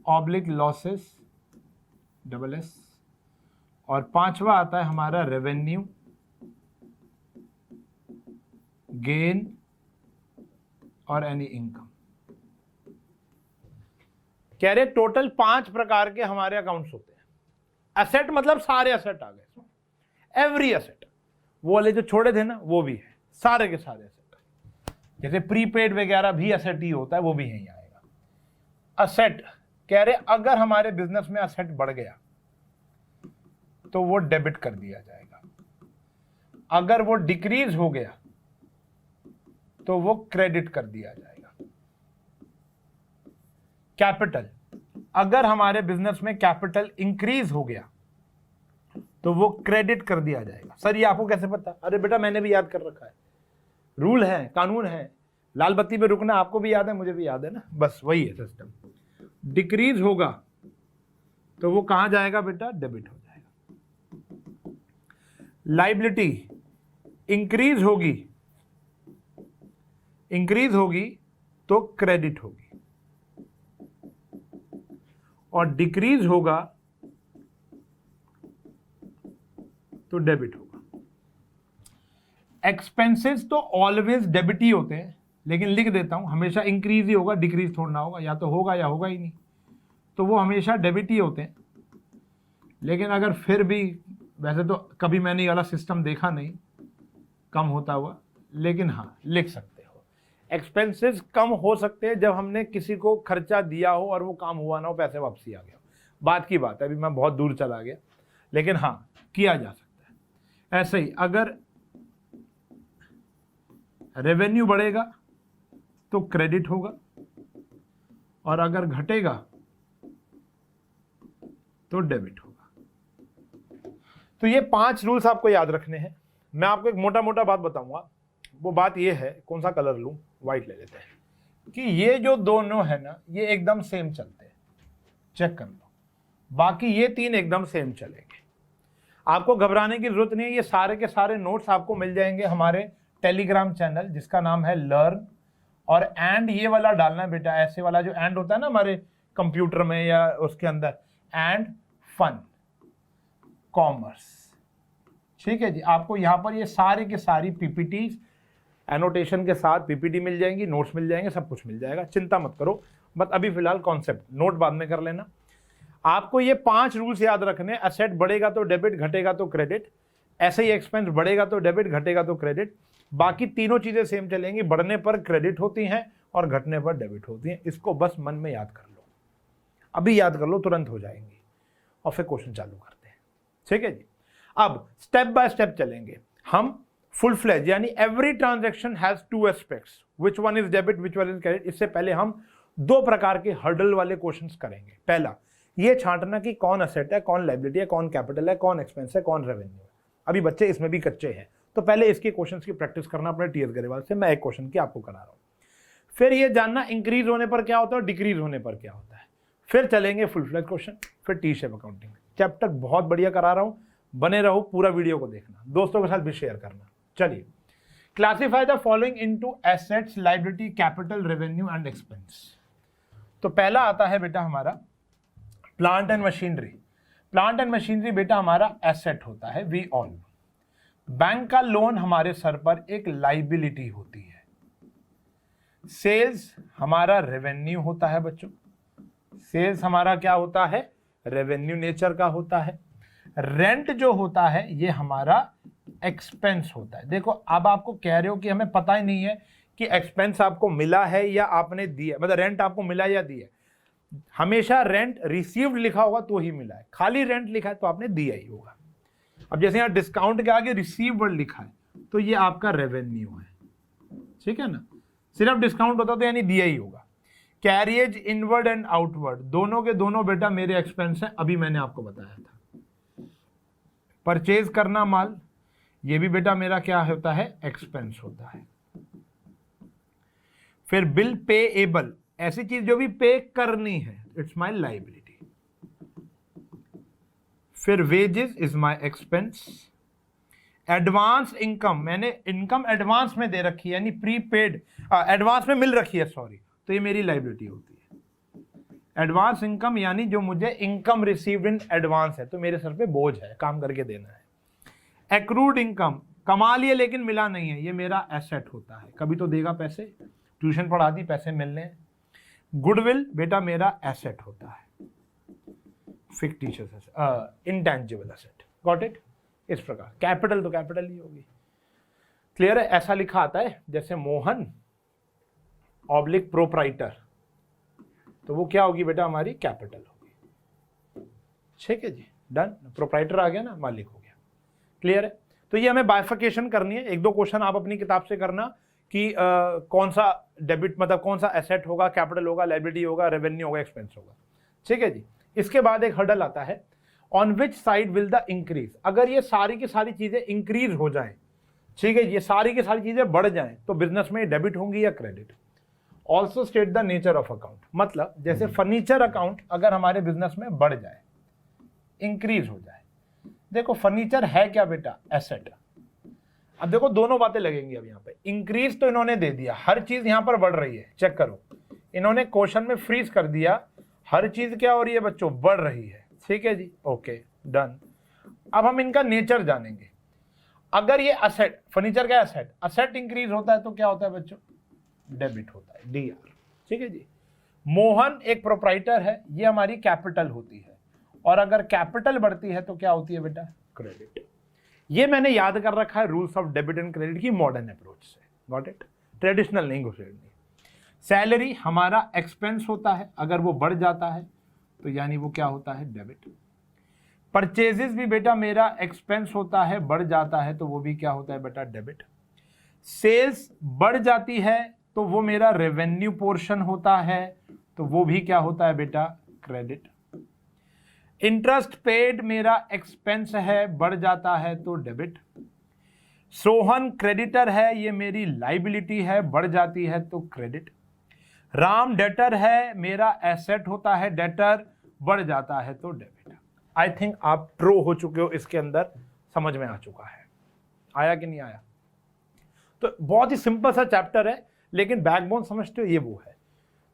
oblique losses, double S, और पांचवा आता है हमारा रेवेन्यू, गेन और एनी इनकम। कह रहे टोटल 5 प्रकार के हमारे अकाउंट्स होते हैं। एसेट मतलब सारे एसेट आ गए, एवरी एसेट, वो वाले जो छोड़े थे ना वो भी है, सारे के सारे एसेट। जैसे प्रीपेड वगैरह भी एसेट ही होता है, वो भी यहीं आएगा। एसेट कह रहे अगर हमारे बिजनेस में एसेट बढ़ गया तो वो डेबिट कर दिया जाएगा, अगर वो डिक्रीज हो गया तो वो क्रेडिट कर दिया जाएगा। कैपिटल, अगर हमारे बिजनेस में कैपिटल इंक्रीज हो गया तो वो क्रेडिट कर दिया जाएगा। सर ये आपको कैसे पता? अरे बेटा मैंने भी याद कर रखा है, रूल है, कानून है, लाल बत्ती पे रुकना आपको भी याद है, मुझे भी याद है ना, बस वही है सिस्टम। डिक्रीज होगा तो वो कहां जाएगा बेटा? डेबिट हो जाएगा। लायबिलिटी इंक्रीज होगी तो क्रेडिट होगी, और डिक्रीज होगा तो डेबिट होगा। एक्सपेंसेस तो ऑलवेज डेबिट ही होते हैं, लेकिन लिख देता हूं हमेशा इंक्रीज ही होगा, डिक्रीज थोड़ा होगा, या तो होगा या होगा ही नहीं, तो वो हमेशा डेबिट ही होते हैं। लेकिन अगर फिर भी, वैसे तो कभी मैंने ये वाला सिस्टम देखा नहीं कम होता हुआ, लेकिन हाँ लिख सकते हो। एक्सपेंसेस कम हो सकते हैं जब हमने किसी को खर्चा दिया हो और वो काम हुआ ना हो, पैसे वापसी आ गया हो, बात की बात है, अभी मैं बहुत दूर चला गया, लेकिन हाँ किया जा सकता है। ऐसे ही अगर रेवेन्यू बढ़ेगा तो क्रेडिट होगा, और अगर घटेगा तो डेबिट होगा। तो ये 5 रूल्स आपको याद रखने हैं। मैं आपको एक मोटा मोटा बात बताऊंगा, वो बात ये है, कौन सा कलर लूं, व्हाइट ले लेते हैं, कि ये जो दोनों है ना ये एकदम सेम चलते हैं, चेक कर लो, बाकी ये 3 एकदम सेम चलेंगे। आपको घबराने की जरूरत नहीं है, ये सारे के सारे नोट्स आपको मिल जाएंगे हमारे टेलीग्राम चैनल जिसका नाम है लर्न, और एंड ये वाला डालना है बेटा, ऐसे वाला जो एंड होता है ना हमारे कंप्यूटर में या उसके अंदर, एंड फन कॉमर्स, ठीक है जी। आपको यहां पर ये सारी के सारी पीपीटी एनोटेशन के साथ पीपीटी मिल जाएंगी, नोट्स मिल जाएंगे, सब कुछ मिल जाएगा, चिंता मत करो। बट अभी फिलहाल कॉन्सेप्ट, नोट बाद में कर लेना। आपको ये 5 रूल्स याद रखने, एसेट बढ़ेगा तो डेबिट, घटेगा तो क्रेडिट, ऐसे ही एक्सपेंस बढ़ेगा तो डेबिट, घटेगा तो क्रेडिट, बाकी तीनों चीजें सेम चलेंगी, बढ़ने पर क्रेडिट होती हैं और घटने पर डेबिट होती हैं। इसको बस मन में याद कर लो, अभी याद कर लो, तुरंत हो जाएंगी, और फिर क्वेश्चन चालू करते हैं, ठीक है जी। अब स्टेप बाय स्टेप चलेंगे हम, फुल फ्लेज, यानी every transaction has 2 aspects, which one is debit, which one is credit. इससे पहले हम 2 प्रकार के हर्डल वाले क्वेश्चंस करेंगे। पहला ये छांटना कि कौन एसेट है, कौन लायबिलिटी है, कौन कैपिटल है, कौन एक्सपेंस है, कौन रेवेन्यू है। अभी बच्चे इसमें भी कच्चे हैं, तो पहले इसके क्वेश्चंस की प्रैक्टिस करना अपने टीएस गरेवाल से, मैं एक क्वेश्चन की आपको करा रहा हूं। फिर ये जानना इंक्रीज होने पर क्या होता है और डिक्रीज होने पर क्या होता है। फिर चलेंगे फुल फ्लेज क्वेश्चन, फिर टी शेप अकाउंटिंग। चैप्टर बहुत बढ़िया करा रहा हूं, बने रहो, पूरा वीडियो को देखना, दोस्तों के साथ भी शेयर करना। चलिए, classify the following into assets, liability, capital, revenue and expense. तो पहला आता है बेटा हमारा plant and machinery. Plant and machinery बेटा हमारा एसेट होता है, वी ऑल। बैंक का लोन हमारे सर पर एक लायबिलिटी होती है। सेल्स हमारा रेवेन्यू होता है बच्चों, सेल्स हमारा क्या होता है, रेवेन्यू नेचर का होता है। रेंट जो होता है ये हमारा एक्सपेंस होता है। देखो अब आपको कह रहे हो कि हमें पता ही नहीं है कि एक्सपेंस आपको मिला है या आपने दिया, मतलब रेंट आपको मिला या दिया। हमेशा रेंट रिसीव्ड लिखा होगा तो ही मिला है, खाली रेंट लिखा है तो आपने दिया ही होगा। अब जैसे यहाँ डिस्काउंट के आगे रिसीव्ड लिखा है तो ये आपका रेवेन्यू है, ठीक है ना। सिर्फ डिस्काउंट होता तो यानी दिया ही होगा। कैरियज इनवर्ड एंड आउटवर्ड दोनों के दोनों बेटा मेरे एक्सपेंस हैं, अभी मैंने आपको बताया था। परचेज करना माल, ये भी बेटा मेरा क्या होता है, एक्सपेंस होता है। फिर बिल पेएबल, ऐसी चीज जो भी पे करनी है, इट्स माय लायबिलिटी। फिर wages is my expense. Advance income, मैंने इनकम एडवांस में दे रखी है, यानी प्रीपेड एडवांस में मिल रखी है, सॉरी, तो ये मेरी लायबिलिटी होती है। एडवांस इनकम यानी जो मुझे इनकम रिसीव्ड इन एडवांस है, तो मेरे सर पे बोझ है, काम करके देना है। एक्रूड इनकम, कमा लिए लेकिन मिला नहीं है, ये मेरा एसेट होता है, कभी तो देगा पैसे, ट्यूशन पढ़ा दी, पैसे मिलने हैं। गुडविल बेटा मेरा एसेट होता है, fictitious asset, intangible asset, got it. इस प्रकार कैपिटल तो कैपिटल ही होगी, क्लियर है। ऐसा लिखा आता है जैसे मोहन ऑब्लिक प्रोप्राइटर, तो वो क्या होगी बेटा, हमारी कैपिटल होगी, ठीक है जी, डन। प्रोप्राइटर आ गया ना, मालिक हो गया, क्लियर है। तो ये हमें बाइफिकेशन करनी है। एक दो क्वेश्चन आप अपनी किताब से करना कि कौन सा डेबिट मतलब कौन सा एसेट होगा, कैपिटल होगा, लायबिलिटी होगा, रेवेन्यू होगा, एक्सपेंस होगा, ठीक है जी। इसके बाद एक हर्डल आता है, on which side will the increase. अगर ये सारी की सारी चीजें इंक्रीज हो जाएं, ठीक है, ये सारी की सारी चीजें बढ़ जाएं, तो बिजनेस में डेबिट होंगी या credit. Also state the nature of account, मतलब जैसे फर्नीचर अकाउंट अगर हमारे बिजनेस में बढ़ जाए, इंक्रीज हो जाए, देखो फर्नीचर है क्या बेटा, एसेट। अब देखो दोनों बातें लगेंगी। अब यहाँ पे इंक्रीज तो इन्होंने दे दिया, हर चीज यहां पर बढ़ रही है, चेक करो, इन्होंने क्वेश्चन में फ्रीज कर दिया, हर चीज क्या हो रही है बच्चों, बढ़ रही है, ठीक है जी, ओके डन। अब हम इनका नेचर जानेंगे। अगर ये असेट, फर्नीचर का एसेट, असेट इंक्रीज होता है तो क्या होता है बच्चों, डेबिट होता है, डीआर, ठीक है जी। मोहन एक प्रोप्राइटर है, ये हमारी कैपिटल होती है, और अगर कैपिटल बढ़ती है तो क्या होती है बेटा, क्रेडिट। ये मैंने याद कर रखा है rules of debit and credit की मॉडर्न अप्रोच से, गॉट इट, ट्रेडिशनल नहीं घुसेड़नी। सैलरी हमारा एक्सपेंस होता है, अगर वो बढ़ जाता है तो यानी वो क्या होता है, डेबिट। परचेजेस भी बेटा मेरा एक्सपेंस होता है, बढ़ जाता है तो वो भी क्या होता है बेटा, डेबिट। सेल्स बढ़ जाती है तो वो मेरा रेवेन्यू पोर्शन होता है, तो वो भी क्या होता है बेटा, क्रेडिट। इंटरेस्ट पेड मेरा एक्सपेंस है, बढ़ जाता है तो डेबिट। सोहन क्रेडिटर है, ये मेरी लाइबिलिटी है, बढ़ जाती है तो क्रेडिट। राम डेटर है, मेरा एसेट होता है, डेटर बढ़ जाता है तो डेबिट। आई थिंक आप प्रो हो चुके हो, इसके अंदर समझ में आ चुका है, आया कि नहीं आया। तो बहुत ही सिंपल सा चैप्टर है, लेकिन बैकबोन समझते हो, ये वो है।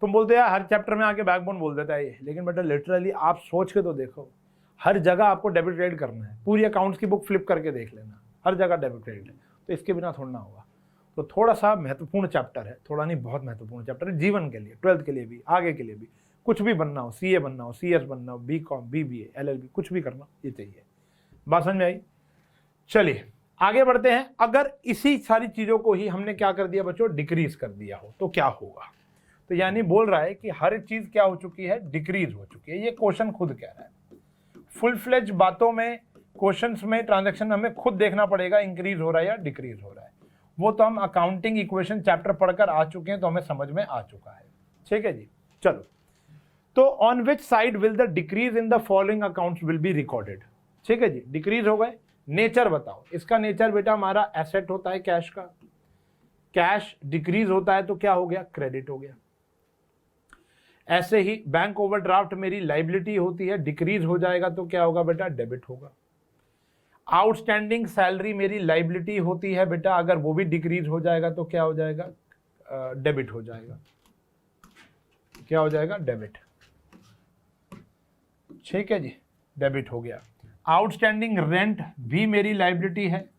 तुम बोलते हैं हर चैप्टर में आके बैकबोन बोल देता है ये, लेकिन बेटा लिटरली आप सोच के तो देखो, हर जगह आपको डेबिट क्रेडिट करना है। पूरी अकाउंट्स की बुक फ्लिप करके देख लेना, हर जगह डेबिट क्रेडिट है, तो इसके बिना थोड़ा ना होगा। तो थोड़ा सा महत्वपूर्ण चैप्टर है, थोड़ा नहीं बहुत महत्वपूर्ण चैप्टर है, जीवन के लिए, 12th के लिए भी, आगे के लिए भी। कुछ भी बनना हो, सीए बनना हो, सीएस बनना हो, बीकॉम, बीबीए, एलएलबी, कुछ भी करना, ये चाहिए। बात समझ में आई। चलिए आगे बढ़ते हैं। अगर इसी सारी चीजों को ही हमने क्या कर दिया बच्चों, डिक्रीज कर दिया हो तो क्या होगा। तो यानी बोल रहा है कि हर चीज क्या हो चुकी है, डिक्रीज हो चुकी है। ये क्वेश्चन खुद कह रहा है। फुल फ्लेज बातों में, क्वेश्चंस में, ट्रांजैक्शन हमें खुद देखना पड़ेगा इंक्रीज हो रहा है या डिक्रीज हो रहा है। वो तो हम अकाउंटिंग इक्वेशन चैप्टर पढ़कर आ चुके हैं, तो हमें समझ में आ चुका है, ठीक है जी। चलो, तो on which side will the decrease in the following accounts will be recorded, ठीक है जी। डिक्रीज हो गए, नेचर बताओ। इसका नेचर बेटा हमारा एसेट होता है, कैश का। कैश डिक्रीज होता है तो क्या हो गया, क्रेडिट हो गया। ऐसे ही बैंक ओवरड्राफ्ट मेरी लाइबिलिटी होती है, डिक्रीज हो जाएगा तो क्या होगा बेटा, डेबिट होगा। आउटस्टैंडिंग सैलरी मेरी लाइबिलिटी होती है बेटा, अगर वो भी डिक्रीज हो जाएगा तो क्या हो जाएगा, डेबिट हो जाएगा। क्या हो जाएगा, डेबिट, ठीक है जी, डेबिट हो गया। आउटस्टैंडिंग रेंट भी मेरी लाइबिलिटी है,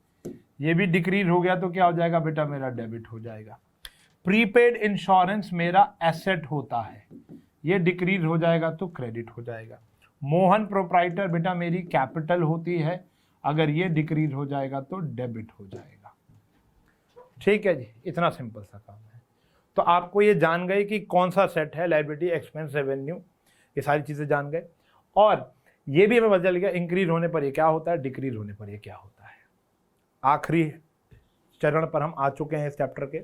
ये भी डिक्रीज हो गया तो क्या हो जाएगा बेटा, मेरा डेबिट हो जाएगा। प्रीपेड इंश्योरेंस मेरा एसेट होता है, ये डिक्रीज हो जाएगा तो क्रेडिट हो जाएगा। मोहन प्रोप्राइटर बेटा मेरी कैपिटल होती है, अगर ये डिक्रीज हो जाएगा तो डेबिट हो जाएगा, ठीक है जी। इतना सिंपल सा काम है। तो आपको ये जान गए कि कौन सा सेट है, लाइबिलिटी, एक्सपेंस, रेवेन्यू, ये सारी चीजें जान गए। और ये भी हमें पता चल गया इंक्रीज होने पर ये क्या होता है, डिक्रीज होने पर ये क्या होता है। आखिरी चरण पर हम आ चुके हैं इस चैप्टर के।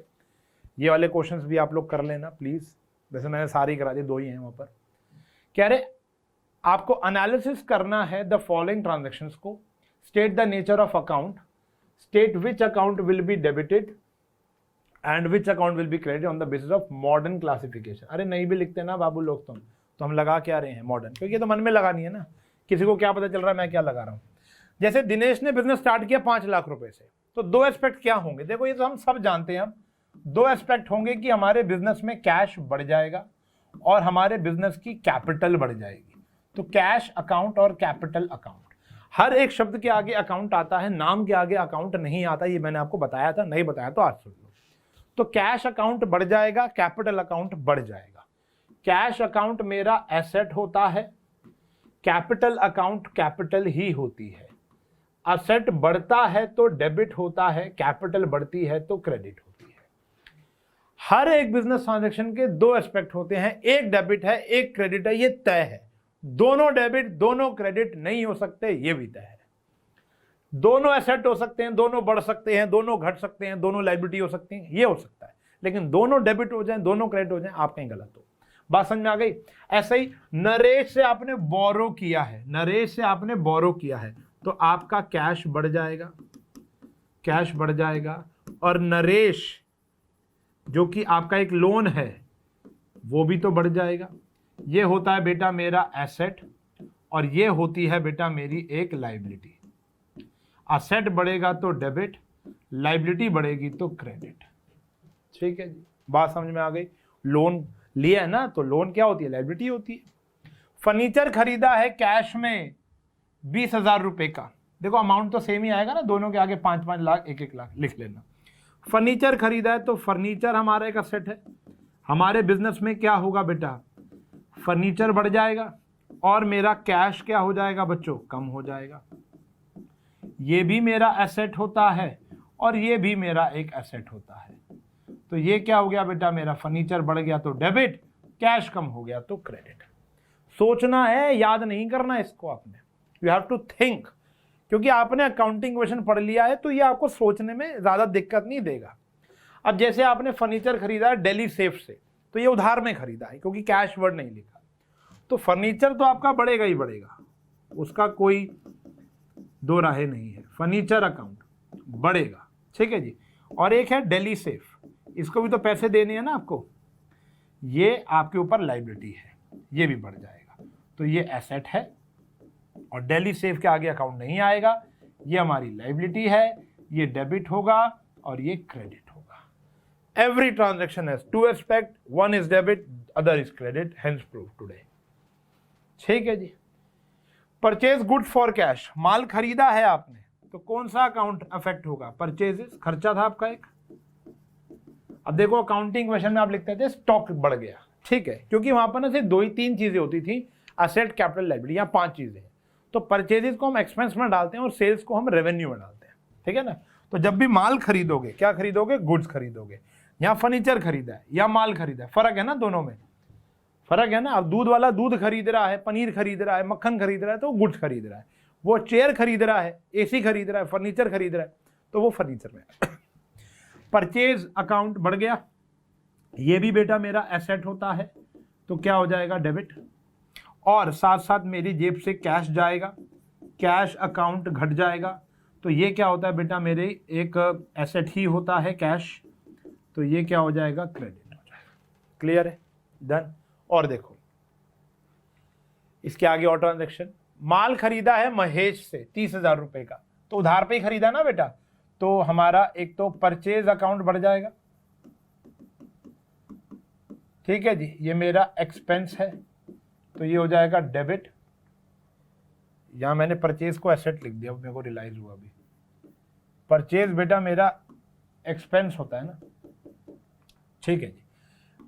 ये वाले क्वेश्चंस भी आप लोग कर लेना प्लीज, वैसे मैंने सारे करा दिए, 2 ही हैं वहां पर। कह रहे आपको एनालिसिस करना है द फॉलोइंग ट्रांजैक्शंस को, state the nature of account, state which account will be debited and which account will be credit on the basis of modern classification. अरे नहीं भी लिखते ना बाबू लोग तुम, तो हम लगा क्या रहे हैं मॉडर्न, क्योंकि ये तो मन में लगानी है ना, किसी को क्या पता चल रहा है मैं क्या लगा रहा हूं। जैसे दिनेश ने बिजनेस स्टार्ट किया 5 लाख रुपए से, तो 2 एस्पेक्ट क्या होंगे, देखो ये तो हम सब जानते हैं। अब 2 एस्पेक्ट होंगे कि हमारे बिजनेस में कैश बढ़ जाएगा और हमारे बिजनेस की कैपिटल बढ़ जाएगी। तो कैश अकाउंट और कैपिटल अकाउंट, हर एक शब्द के आगे अकाउंट आता है, नाम के आगे अकाउंट नहीं आता, ये मैंने आपको बताया था, नहीं बताया तो आज सुन लो। तो कैश अकाउंट बढ़ जाएगा, कैपिटल अकाउंट बढ़ जाएगा। कैश अकाउंट मेरा एसेट होता है, कैपिटल अकाउंट कैपिटल ही होती है। एसेट बढ़ता है तो डेबिट होता है, कैपिटल बढ़ती है तो क्रेडिट होती है। हर एक बिजनेस ट्रांजैक्शन के दो एस्पेक्ट होते हैं, एक डेबिट है एक क्रेडिट है, ये तय है। दोनों डेबिट दोनों क्रेडिट नहीं हो सकते, ये भी तय है। दोनों एसेट हो सकते हैं, दोनों बढ़ सकते हैं, दोनों घट सकते हैं, दोनों लायबिलिटी हो सकती हैं, ये हो सकता है, लेकिन दोनों डेबिट हो जाएं, दोनों क्रेडिट हो जाएं, आप कहीं गलत हो। बात समझ में आ गई? ऐसे ही नरेश से आपने बोरो किया है, नरेश से आपने बोरो किया है, तो आपका कैश बढ़ जाएगा, कैश बढ़ जाएगा। और नरेश जो कि आपका एक लोन है वो भी तो बढ़ जाएगा। ये होता है बेटा मेरा एसेट और ये होती है बेटा मेरी एक लायबिलिटी। एसेट बढ़ेगा तो डेबिट, लायबिलिटी बढ़ेगी तो क्रेडिट। ठीक है जी, बात समझ में आ गई? लोन लिया है ना, तो लोन क्या होती है? लायबिलिटी होती है। फर्नीचर खरीदा है कैश में 20,000 रुपए का, देखो अमाउंट तो सेम ही आएगा ना, दोनों के आगे 5-5 लाख 1-1 लाख लिख लेना। फर्नीचर खरीदा है तो फर्नीचर हमारा एक असेट है। हमारे बिजनेस में क्या होगा बेटा? फर्नीचर बढ़ जाएगा और मेरा कैश क्या हो जाएगा बच्चों? कम हो जाएगा। ये भी मेरा एसेट होता है और ये भी मेरा एक एसेट होता है। तो ये क्या हो गया बेटा मेरा? फर्नीचर बढ़ गया तो डेबिट, कैश कम हो गया तो क्रेडिट। सोचना है, याद नहीं करना इसको आपने, यू हैव टू थिंक, क्योंकि आपने अकाउंटिंग क्वेश्चन पढ़ लिया है तो ये आपको सोचने में ज्यादा दिक्कत नहीं देगा। अब जैसे आपने फर्नीचर खरीदा है डेली सेफ से, तो ये उधार में खरीदा है क्योंकि कैश वर्ड नहीं लिखा, तो फर्नीचर तो आपका बढ़ेगा ही बढ़ेगा, उसका कोई दो राहें नहीं है। फर्नीचर अकाउंट बढ़ेगा, ठीक है जी। और एक है डेली सेफ, इसको भी तो पैसे देने हैं ना आपको, ये आपके ऊपर लायबिलिटी है, ये भी बढ़ जाएगा। तो ये एसेट है और डेली सेफ के आगे अकाउंट नहीं आएगा, ये हमारी लायबिलिटी है, ये डेबिट होगा और ये क्रेडिट होगा। Every transaction has to aspect, one is debit, other is credit, hence prove today. ठीक है जी। परचेज गुड फॉर कैश, माल खरीदा है आपने तो कौन सा अकाउंट अफेक्ट होगा? परचेजेस, खर्चा था आपका एक। अब देखो अकाउंटिंग क्वेश्चन में आप लिखते थे स्टॉक बढ़ गया, ठीक है, क्योंकि वहां पर ना सिर्फ 2 ही 3 चीजें होती थी, एसेट, कैपिटल, लायबिलिटी, यहाँ 5 चीजें हैं। तो परचेजेस को हम एक्सपेंस में डालते हैं और सेल्स को हम रेवेन्यू में डालते हैं, ठीक है ना। तो जब भी माल खरीदोगे, क्या खरीदोगे? गुड्स खरीदोगे। यहाँ फर्नीचर खरीदा है या माल खरीदा है, फर्क है ना, दोनों में फर्क है ना। अब दूध वाला दूध खरीद रहा है, पनीर खरीद रहा है, मक्खन खरीद रहा है, तो वो गुड्स खरीद रहा है। वो चेयर खरीद रहा है, एसी खरीद रहा है, फर्नीचर खरीद रहा है, तो वो फर्नीचर में। परचेज अकाउंट बढ़ गया, ये भी बेटा मेरा एसेट होता है, तो क्या हो जाएगा? डेबिट। और साथ साथ मेरी जेब से कैश जाएगा, कैश अकाउंट घट जाएगा, तो ये क्या होता है बेटा? मेरे एक एसेट ही होता है कैश, तो ये क्या हो जाएगा? क्रेडिट हो जाएगा। क्लियर है? डन। और देखो इसके आगे और ट्रांजैक्शन, माल खरीदा है महेश से 30,000 रुपए का, तो उधार पे ही खरीदा ना बेटा, तो हमारा एक तो परचेज अकाउंट बढ़ जाएगा, ठीक है जी। ये मेरा एक्सपेंस है तो ये हो जाएगा डेबिट। यहां मैंने परचेज को एसेट लिख दिया, मेरे को रियलाइज हुआ अभी। परचेज बेटा मेरा एक्सपेंस होता है ना, ठीक है जी।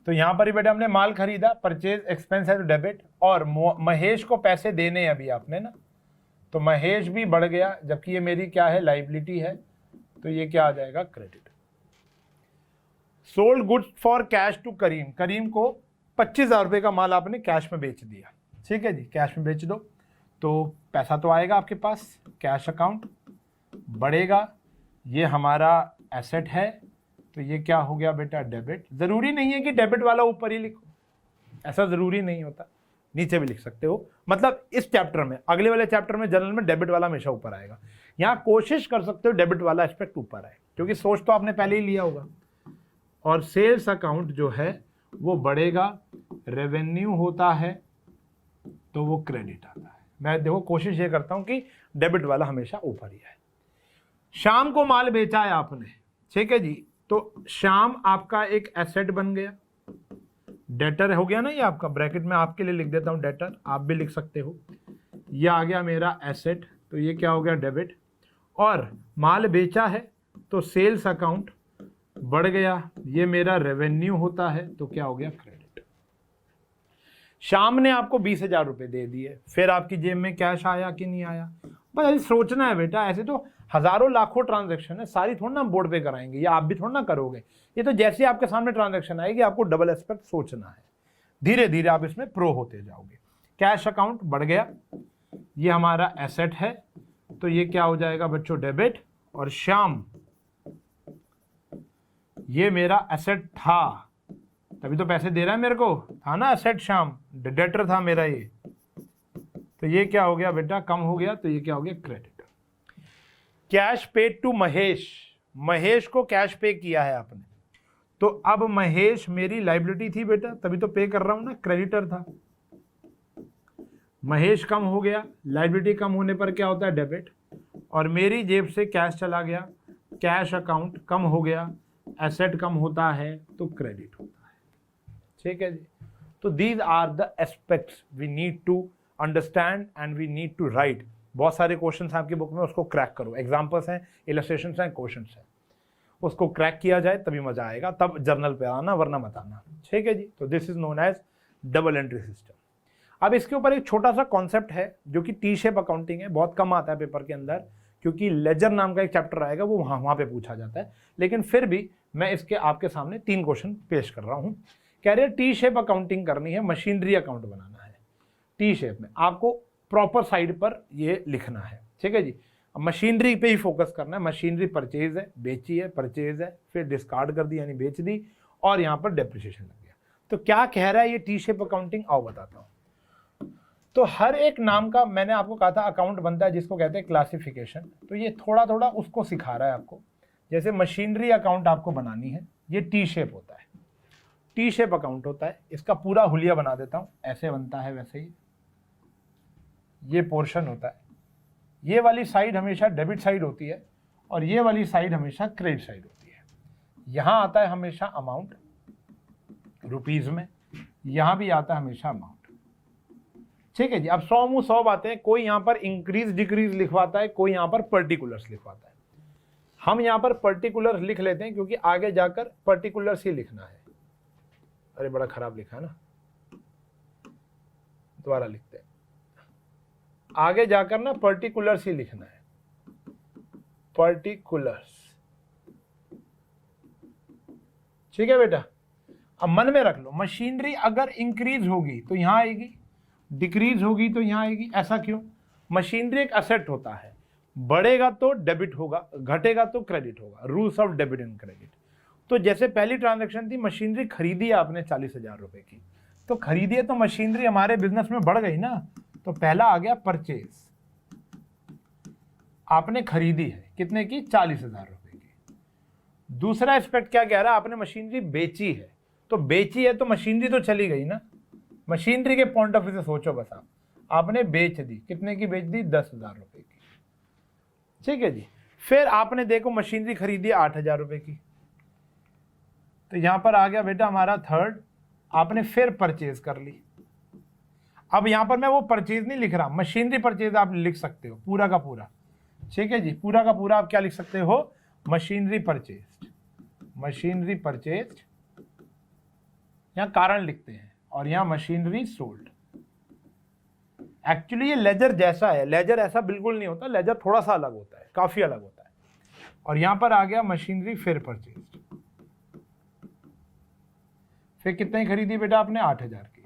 तो यहां पर ही बेटा हमने माल खरीदा, परचेज एक्सपेंस है तो डेबिट, और महेश को पैसे देने अभी आपने ना, तो महेश भी बढ़ गया, जबकि ये मेरी क्या है? लायबिलिटी है, तो ये क्या आ जाएगा? Credit. Sold goods for cash to Karim, Karim को 25,000 रुपए का माल आपने कैश में बेच दिया, ठीक है जी। कैश में बेच दो तो पैसा तो आएगा आपके पास, कैश अकाउंट बढ़ेगा, ये हमारा एसेट है, तो ये क्या हो गया बेटा? डेबिट। जरूरी नहीं है कि डेबिट वाला ऊपर ही लिखो, ऐसा जरूरी नहीं होता, नीचे भी लिख सकते हो। मतलब इस चैप्टर में, अगले वाले चैप्टर में जनरल में डेबिट वाला हमेशा ऊपर आएगा, यहाँ कोशिश कर सकते हो डेबिट वाला एस्पेक्ट ऊपर आए, क्योंकि सोच तो आपने पहले ही लिया होगा। और सेल्स अकाउंट जो है वो बढ़ेगा, रेवेन्यू होता है तो वो क्रेडिट आता है। मैं देखो कोशिश ये करता हूं कि डेबिट वाला हमेशा ऊपर ही आए। शाम को माल बेचा है आपने, ठीक है जी, तो शाम आपका एक एसेट बन गया, डेटर हो गया ना ये आपका, ब्रैकेट में आपके लिए लिख देता हूँ डेटर, आप भी लिख सकते हो। ये आ गया मेरा एसेट, तो ये क्या हो गया डेबिट। और माल बेचा है तो सेल्स अकाउंट बढ़ गया, ये मेरा रेवेन्यू होता है, तो क्या हो गया क्रेडिट। शाम ने आपको 20,000 रुपये दे दिए, फिर आपकी जेब में कैश आया कि नहीं आया, बस ऐसे सोचना है बेटा। ऐसे तो हजारों लाखों ट्रांजैक्शन है, सारी थोड़ा ना बोर्ड पे कराएंगे, या आप भी थोड़ा ना करोगे। ये तो जैसे आपके सामने ट्रांजैक्शन आएगी आपको डबल एस्पेक्ट सोचना है, धीरे धीरे आप इसमें प्रो होते जाओगे। कैश अकाउंट बढ़ गया, ये हमारा एसेट है, तो ये क्या हो जाएगा बच्चों डेबिट। और श्याम ये मेरा एसेट था, तभी तो पैसे दे रहा है मेरे को, था ना एसेट श्याम, डेटर था मेरा ये, तो ये क्या हो गया बेटा कम हो गया, तो ये क्या हो गया credit. Cash paid to Mahesh, Mahesh को कैश पे किया है आपने, तो अब महेश मेरी लाइबिलिटी थी बेटा, तभी तो पे कर रहा हूं ना, क्रेडिटर था। महेश कम हो गया, लाइबिलिटी कम होने पर क्या होता है डेबिट, और मेरी जेब से कैश चला गया, कैश अकाउंट कम हो गया, एसेट कम होता है तो क्रेडिट होता है। ठीक है जी। तो these are the aspects we need to understand and we need to write. बहुत सारे क्वेश्चंस हैं आपकी बुक में, उसको क्रैक करो, एग्जांपल्स हैं, इलस्ट्रेशंस हैं, क्वेश्चंस हैं, उसको क्रैक किया जाए तभी मजा आएगा, तब जर्नल पे आना, वरना मत आना। ठीक है जी। तो this is known as double entry system. अब इसके ऊपर एक छोटा सा कॉन्सेप्ट है जो कि टी शेप अकाउंटिंग है, बहुत कम आता है पेपर के अंदर, क्योंकि लेजर नाम का एक चैप्टर आएगा वो वहां पे पूछा जाता है, लेकिन फिर भी मैं इसके आपके सामने 3 क्वेश्चन पेश कर रहा हूं। कह रहे टी शेप अकाउंटिंग करनी है, मशीनरी अकाउंट बनाना है। टी शेप में आपको प्रॉपर साइड पर ये लिखना है। ठीक है जी। मशीनरी पे ही फोकस करना है। मशीनरी परचेज है, बेची है, परचेज है, फिर डिस्कार्ड कर दी यानी बेच दी, और यहाँ पर डेप्रिसिएशन लग गया। तो क्या कह रहा है ये टी शेप अकाउंटिंग, आओ बताता हूँ। तो हर एक नाम का मैंने आपको कहा था अकाउंट बनता है जिसको कहते हैं क्लासिफिकेशन, तो ये थोड़ा थोड़ा उसको सिखा रहा है आपको। जैसे मशीनरी अकाउंट आपको बनानी है, ये टी शेप होता है, टी शेप अकाउंट होता है। इसका पूरा हुलिया बना देता हूँ, ऐसे बनता है वैसे ही, ये पोर्शन होता है, ये वाली साइड हमेशा डेबिट साइड होती है और ये वाली साइड हमेशा क्रेडिट साइड होती है। यहां आता है हमेशा अमाउंट रुपीज में, यहां भी आता है हमेशा अमाउंट। ठीक है जी। अब 100 मुंह 100 बातें, कोई यहां पर इंक्रीज डिक्रीज लिखवाता है, कोई यहां पर पर्टिकुलर्स लिखवाता है। हम यहां पर पर्टिकुलर्स लिख लेते हैं क्योंकि आगे जाकर पर्टिकुलर्स ही लिखना है। अरे बड़ा खराब लिखा है ना, दोबारा लिखते हैं। आगे जाकर ना पर्टिकुलर्स ही लिखना है, पर्टिकुलर्स। ठीक है बेटा। अब मन में रख लो, मशीनरी अगर इंक्रीज होगी तो यहां आएगी, डिक्रीज होगी तो यहां आएगी। ऐसा क्यों? मशीनरी एक एसेट होता है, बढ़ेगा तो डेबिट होगा, घटेगा तो क्रेडिट होगा, rules of debit and credit. तो जैसे पहली ट्रांजैक्शन थी, मशीनरी खरीदी आपने 40,000 रुपए की, तो खरीदी है तो मशीनरी हमारे बिजनेस में बढ़ गई ना, तो पहला आ गया परचेज, आपने खरीदी है कितने की, 40,000 रुपए की। दूसरा एस्पेक्ट क्या कह रहा है, आपने मशीनरी बेची है, तो बेची है तो मशीनरी तो चली गई ना, मशीनरी के पॉइंट ऑफ व्यू से सोचो बस। आपने बेच दी, कितने की बेच दी, 10,000 रुपए की। ठीक है जी। फिर आपने देखो मशीनरी खरीदी 8,000 रुपए की, तो यहां पर आ गया बेटा हमारा थर्ड, आपने फिर परचेज कर ली। अब यहां पर मैं वो परचेज नहीं लिख रहा, मशीनरी परचेज आप लिख सकते हो पूरा का पूरा। ठीक है जी। पूरा का पूरा आप क्या लिख सकते हो, मशीनरी परचेज, मशीनरी परचेज, यहां कारण लिखते हैं, और यहां मशीनरी सोल्ड। एक्चुअली ये लेजर जैसा है, लेजर ऐसा बिल्कुल नहीं होता, लेजर थोड़ा सा अलग होता है, काफी अलग होता है। और यहां पर आ गया मशीनरी फिर परचेज, फिर कितनी खरीदी बेटा आपने, 8,000 की।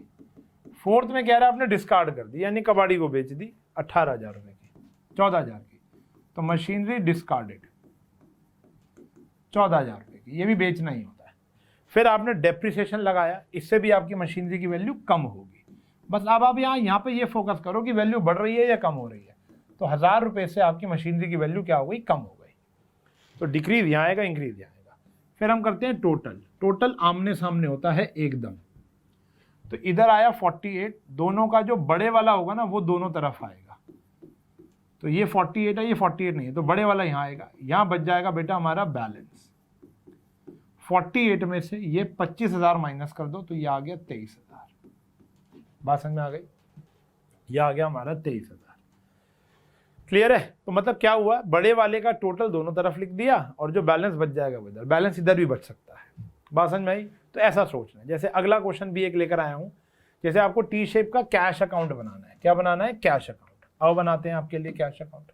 फोर्थ में कह रहा है आपने डिस्कार्ड कर दी, यानी कबाड़ी को बेच दी 18,000 रुपए की, 14,000 की, तो मशीनरी डिस्कार्डेड 14,000 रुपए की, ये भी बेचना ही होता है। फिर आपने डेप्रिसिएशन लगाया, इससे भी आपकी मशीनरी की वैल्यू कम होगी। बस अब आप यहाँ पे ये फोकस करो कि वैल्यू बढ़ रही है या कम हो रही है। तो 1,000 रुपए से आपकी मशीनरी की वैल्यू क्या हो गई, कम हो गई। तो डिक्रीज यहाँ आएगा, इंक्रीज यहाँ आएगा। फिर हम करते हैं टोटल, टोटल आमने सामने होता है एकदम। तो इधर आया 48, दोनों का जो बड़े वाला होगा ना वो दोनों तरफ आएगा, तो ये 48 है, ये 48 नहीं है, तो बड़े वाला यहाँ आएगा, यहाँ बच जाएगा बेटा हमारा बैलेंस 48 में से ये 25,000 माइनस कर दो तो ये आ गया 23,000। बात समझ में आ गई? ये आ गया हमारा 23,000। क्लियर है? तो मतलब क्या हुआ, बड़े वाले का टोटल दोनों तरफ लिख दिया और जो बैलेंस बच जाएगा वो इधर, बैलेंस इधर भी बच सकता है। बात समझ में आई? तो ऐसा सोचना है। जैसे अगला क्वेश्चन भी एक लेकर आया हूं, जैसे आपको टी शेप का कैश अकाउंट बनाना है। क्या बनाना है? Cash account. अब बनाते हैं आपके लिए कैश अकाउंट।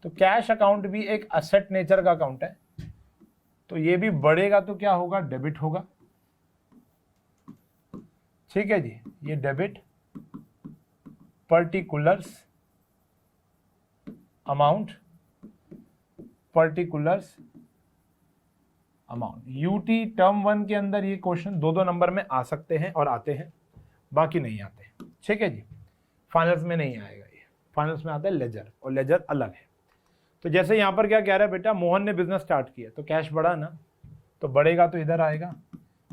तो कैश अकाउंट भी एक असेट नेचर का अकाउंट है, तो ये भी बढ़ेगा तो क्या होगा? डेबिट होगा। ठीक है जी, ये debit particulars amount, particulars amount. UT term 1 के अंदर ये क्वेश्चन 2-2 नंबर में आ सकते हैं और आते हैं, बाकी नहीं आते। ठीक है जी, फाइनल्स में नहीं आएगा ये, फाइनल्स में आता है लेजर, और लेजर अलग है। तो जैसे यहां पर क्या कह रहा है बेटा, मोहन ने बिजनेस स्टार्ट किया तो कैश बढ़ा ना, तो बढ़ेगा तो इधर आएगा,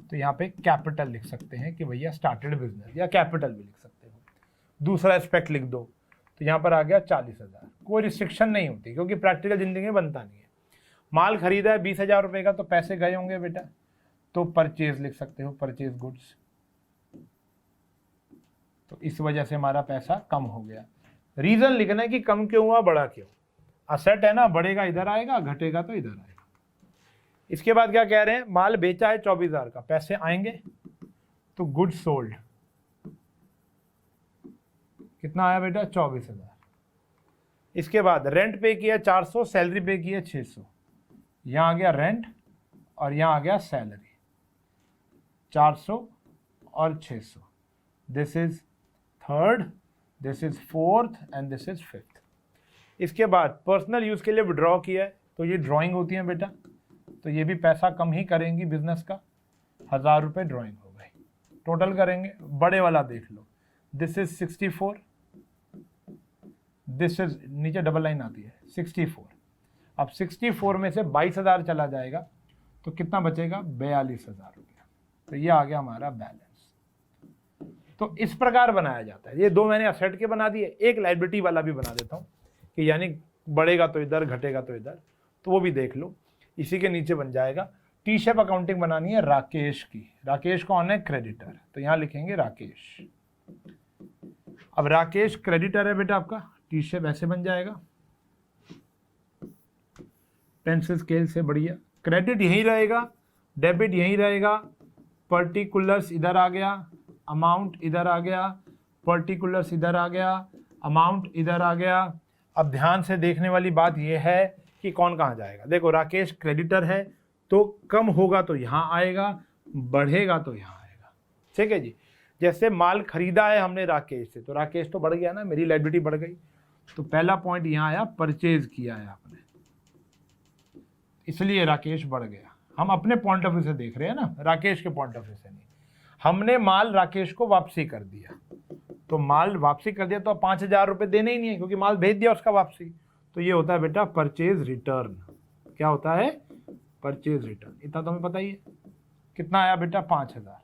तो यहाँ पे कैपिटल लिख सकते हैं कि भैया स्टार्टेड बिजनेस, या कैपिटल भी लिख सकते हो। दूसरा एस्पेक्ट लिख दो, तो यहाँ पर आ गया 40,000। कोई रिस्ट्रिक्शन नहीं होती, क्योंकि प्रैक्टिकल जिंदगी में बनता नहीं है। माल खरीदा है 20,000 रुपए का, तो पैसे गए होंगे बेटा, तो परचेज लिख सकते हो, परचेज गुड्स। तो इस वजह से हमारा पैसा कम हो गया। रीजन लिखना है कि कम क्यों हुआ, बढ़ा क्यों। असेट है ना, बढ़ेगा इधर आएगा, घटेगा तो इधर आएगा। इसके बाद क्या कह रहे हैं, माल बेचा है 24,000 का, पैसे आएंगे तो गुड्स सोल्ड। कितना आया बेटा? 24,000। इसके बाद रेंट पे किया 400, सैलरी पे किया 600। यहां आ गया रेंट और यहां आ गया सैलरी, 400 और 600। This is third, this is fourth and this is fifth. इसके बाद पर्सनल यूज के लिए विड्रॉ किया है, तो ये ड्राइंग होती है बेटा, तो ये भी पैसा कम ही करेंगी बिजनेस का। 1,000 रुपये ड्राइंग हो गई। टोटल करेंगे, बड़े वाला देख लो, दिस इज 64, दिस इज, नीचे डबल लाइन आती है, 64। अब 64 में से 22,000 चला जाएगा तो कितना बचेगा? 42,000 रुपया। तो ये आ गया हमारा बैलेंस। तो इस प्रकार बनाया जाता है। ये 2 मैंने असेट के बना दिए, एक लायबिलिटी वाला भी बना देता हूं कि यानी बढ़ेगा तो इधर, घटेगा तो इधर, तो वो भी देख लो। इसी के नीचे बन जाएगा। टी शेप अकाउंटिंग बनानी है राकेश की। राकेश कौन है? क्रेडिटर, तो यहां लिखेंगे राकेश। अब राकेश क्रेडिटर है बेटा आपका, टी शेप ऐसे बन जाएगा, पेंसिल स्केल से बढ़िया। क्रेडिट यहीं रहेगा, डेबिट यहीं रहेगा, पर्टिकुलर्स इधर आ गया, अमाउंट इधर आ गया, पर्टिकुलर्स इधर आ गया, अमाउंट इधर आ गया। अब ध्यान से देखने वाली बात यह है कि कौन कहाँ जाएगा। देखो राकेश क्रेडिटर है, तो कम होगा तो यहाँ आएगा, बढ़ेगा तो यहाँ आएगा। ठीक है जी, जैसे माल खरीदा है हमने राकेश से, तो राकेश तो बढ़ गया ना, मेरी लायबिलिटी बढ़ गई। तो पहला पॉइंट यहाँ आया, परचेज किया है आपने, इसलिए राकेश बढ़ गया। हम अपने पॉइंट ऑफ व्यू से देख रहे हैं ना, राकेश के पॉइंट ऑफ व्यू से नहीं। हमने माल राकेश को वापसी कर दिया, तो माल वापसी कर दिया तो 5,000 रुपये देने ही नहीं है, क्योंकि माल भेज दिया उसका वापसी। तो ये होता है बेटा परचेज रिटर्न। क्या होता है? Purchase return. इतना तो हमें पता ही है। कितना आया बेटा? 5,000।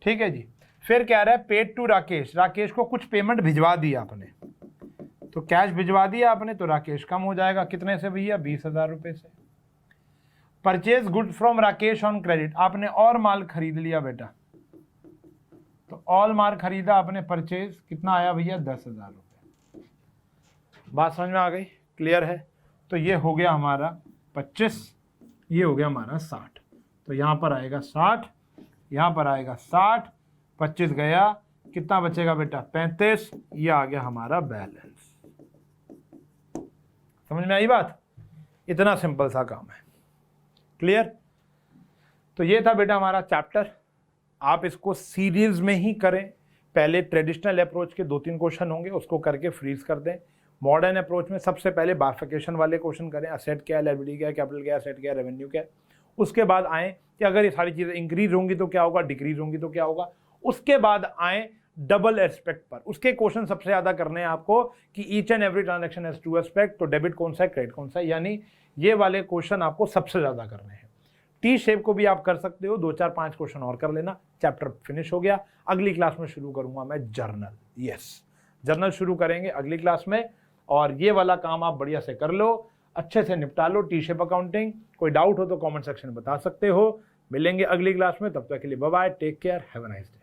ठीक है जी। फिर क्या रहा है? Paid to Rakesh. राकेश को कुछ पेमेंट भिजवा दी आपने, तो कैश भिजवा दिया आपने, तो राकेश कम हो जाएगा। कितने से भैया? 20,000 रुपये से। Purchase good from Rakesh on credit. आपने और माल खरीद लिया बेटा, तो ऑल माल खरीदा आपने, परचेज कितना आया भैया? 10,000 रुपये। बात समझ में आ गई? क्लियर है? तो ये हो गया हमारा 25, ये हो गया हमारा 60। तो यहाँ पर आएगा 60, यहाँ पर आएगा 60, 25 गया, कितना बचेगा बेटा? 35। ये आ गया हमारा बैलेंस। समझ में आई बात? इतना सिंपल सा काम है। क्लियर? तो ये था बेटा हमारा चैप्टर। आप इसको सीरीज में ही करें। पहले ट्रेडिशनल अप्रोच के 2-3 क्वेश्चन होंगे, उसको करके फ्रीज कर दें। मॉडर्न अप्रोच में सबसे पहले बाइफिकेशन वाले क्वेश्चन करें, असेट क्या है, लायबिलिटी क्या है, कैपिटल क्या है, असेट क्या है, रेवेन्यू क्या है। उसके बाद आए कि अगर ये सारी चीज़ें इंक्रीज होंगी तो क्या होगा, डिक्रीज होंगी तो क्या होगा। उसके बाद आए डबल एस्पेक्ट पर। उसके क्वेश्चन सबसे ज़्यादा करने हैं आपको कि each and every transaction has 2 aspect, तो डेबिट कौन सा है, क्रेडिट कौन सा है, यानी ये वाले क्वेश्चन आपको सबसे ज़्यादा करने हैं। टी शेप को भी आप कर सकते हो, 2-4-5 क्वेश्चन और कर लेना, चैप्टर फिनिश हो गया। अगली क्लास में शुरू करूंगा मैं जर्नल। यस, जर्नल शुरू करेंगे अगली क्लास में, और ये वाला काम आप बढ़िया से कर लो। अच्छे से निपटा लो टी शेप अकाउंटिंग। कोई डाउट हो तो कमेंट सेक्शन में बता सकते हो। मिलेंगे अगली क्लास में, तब तक के लिए bye bye, take care, have a nice day.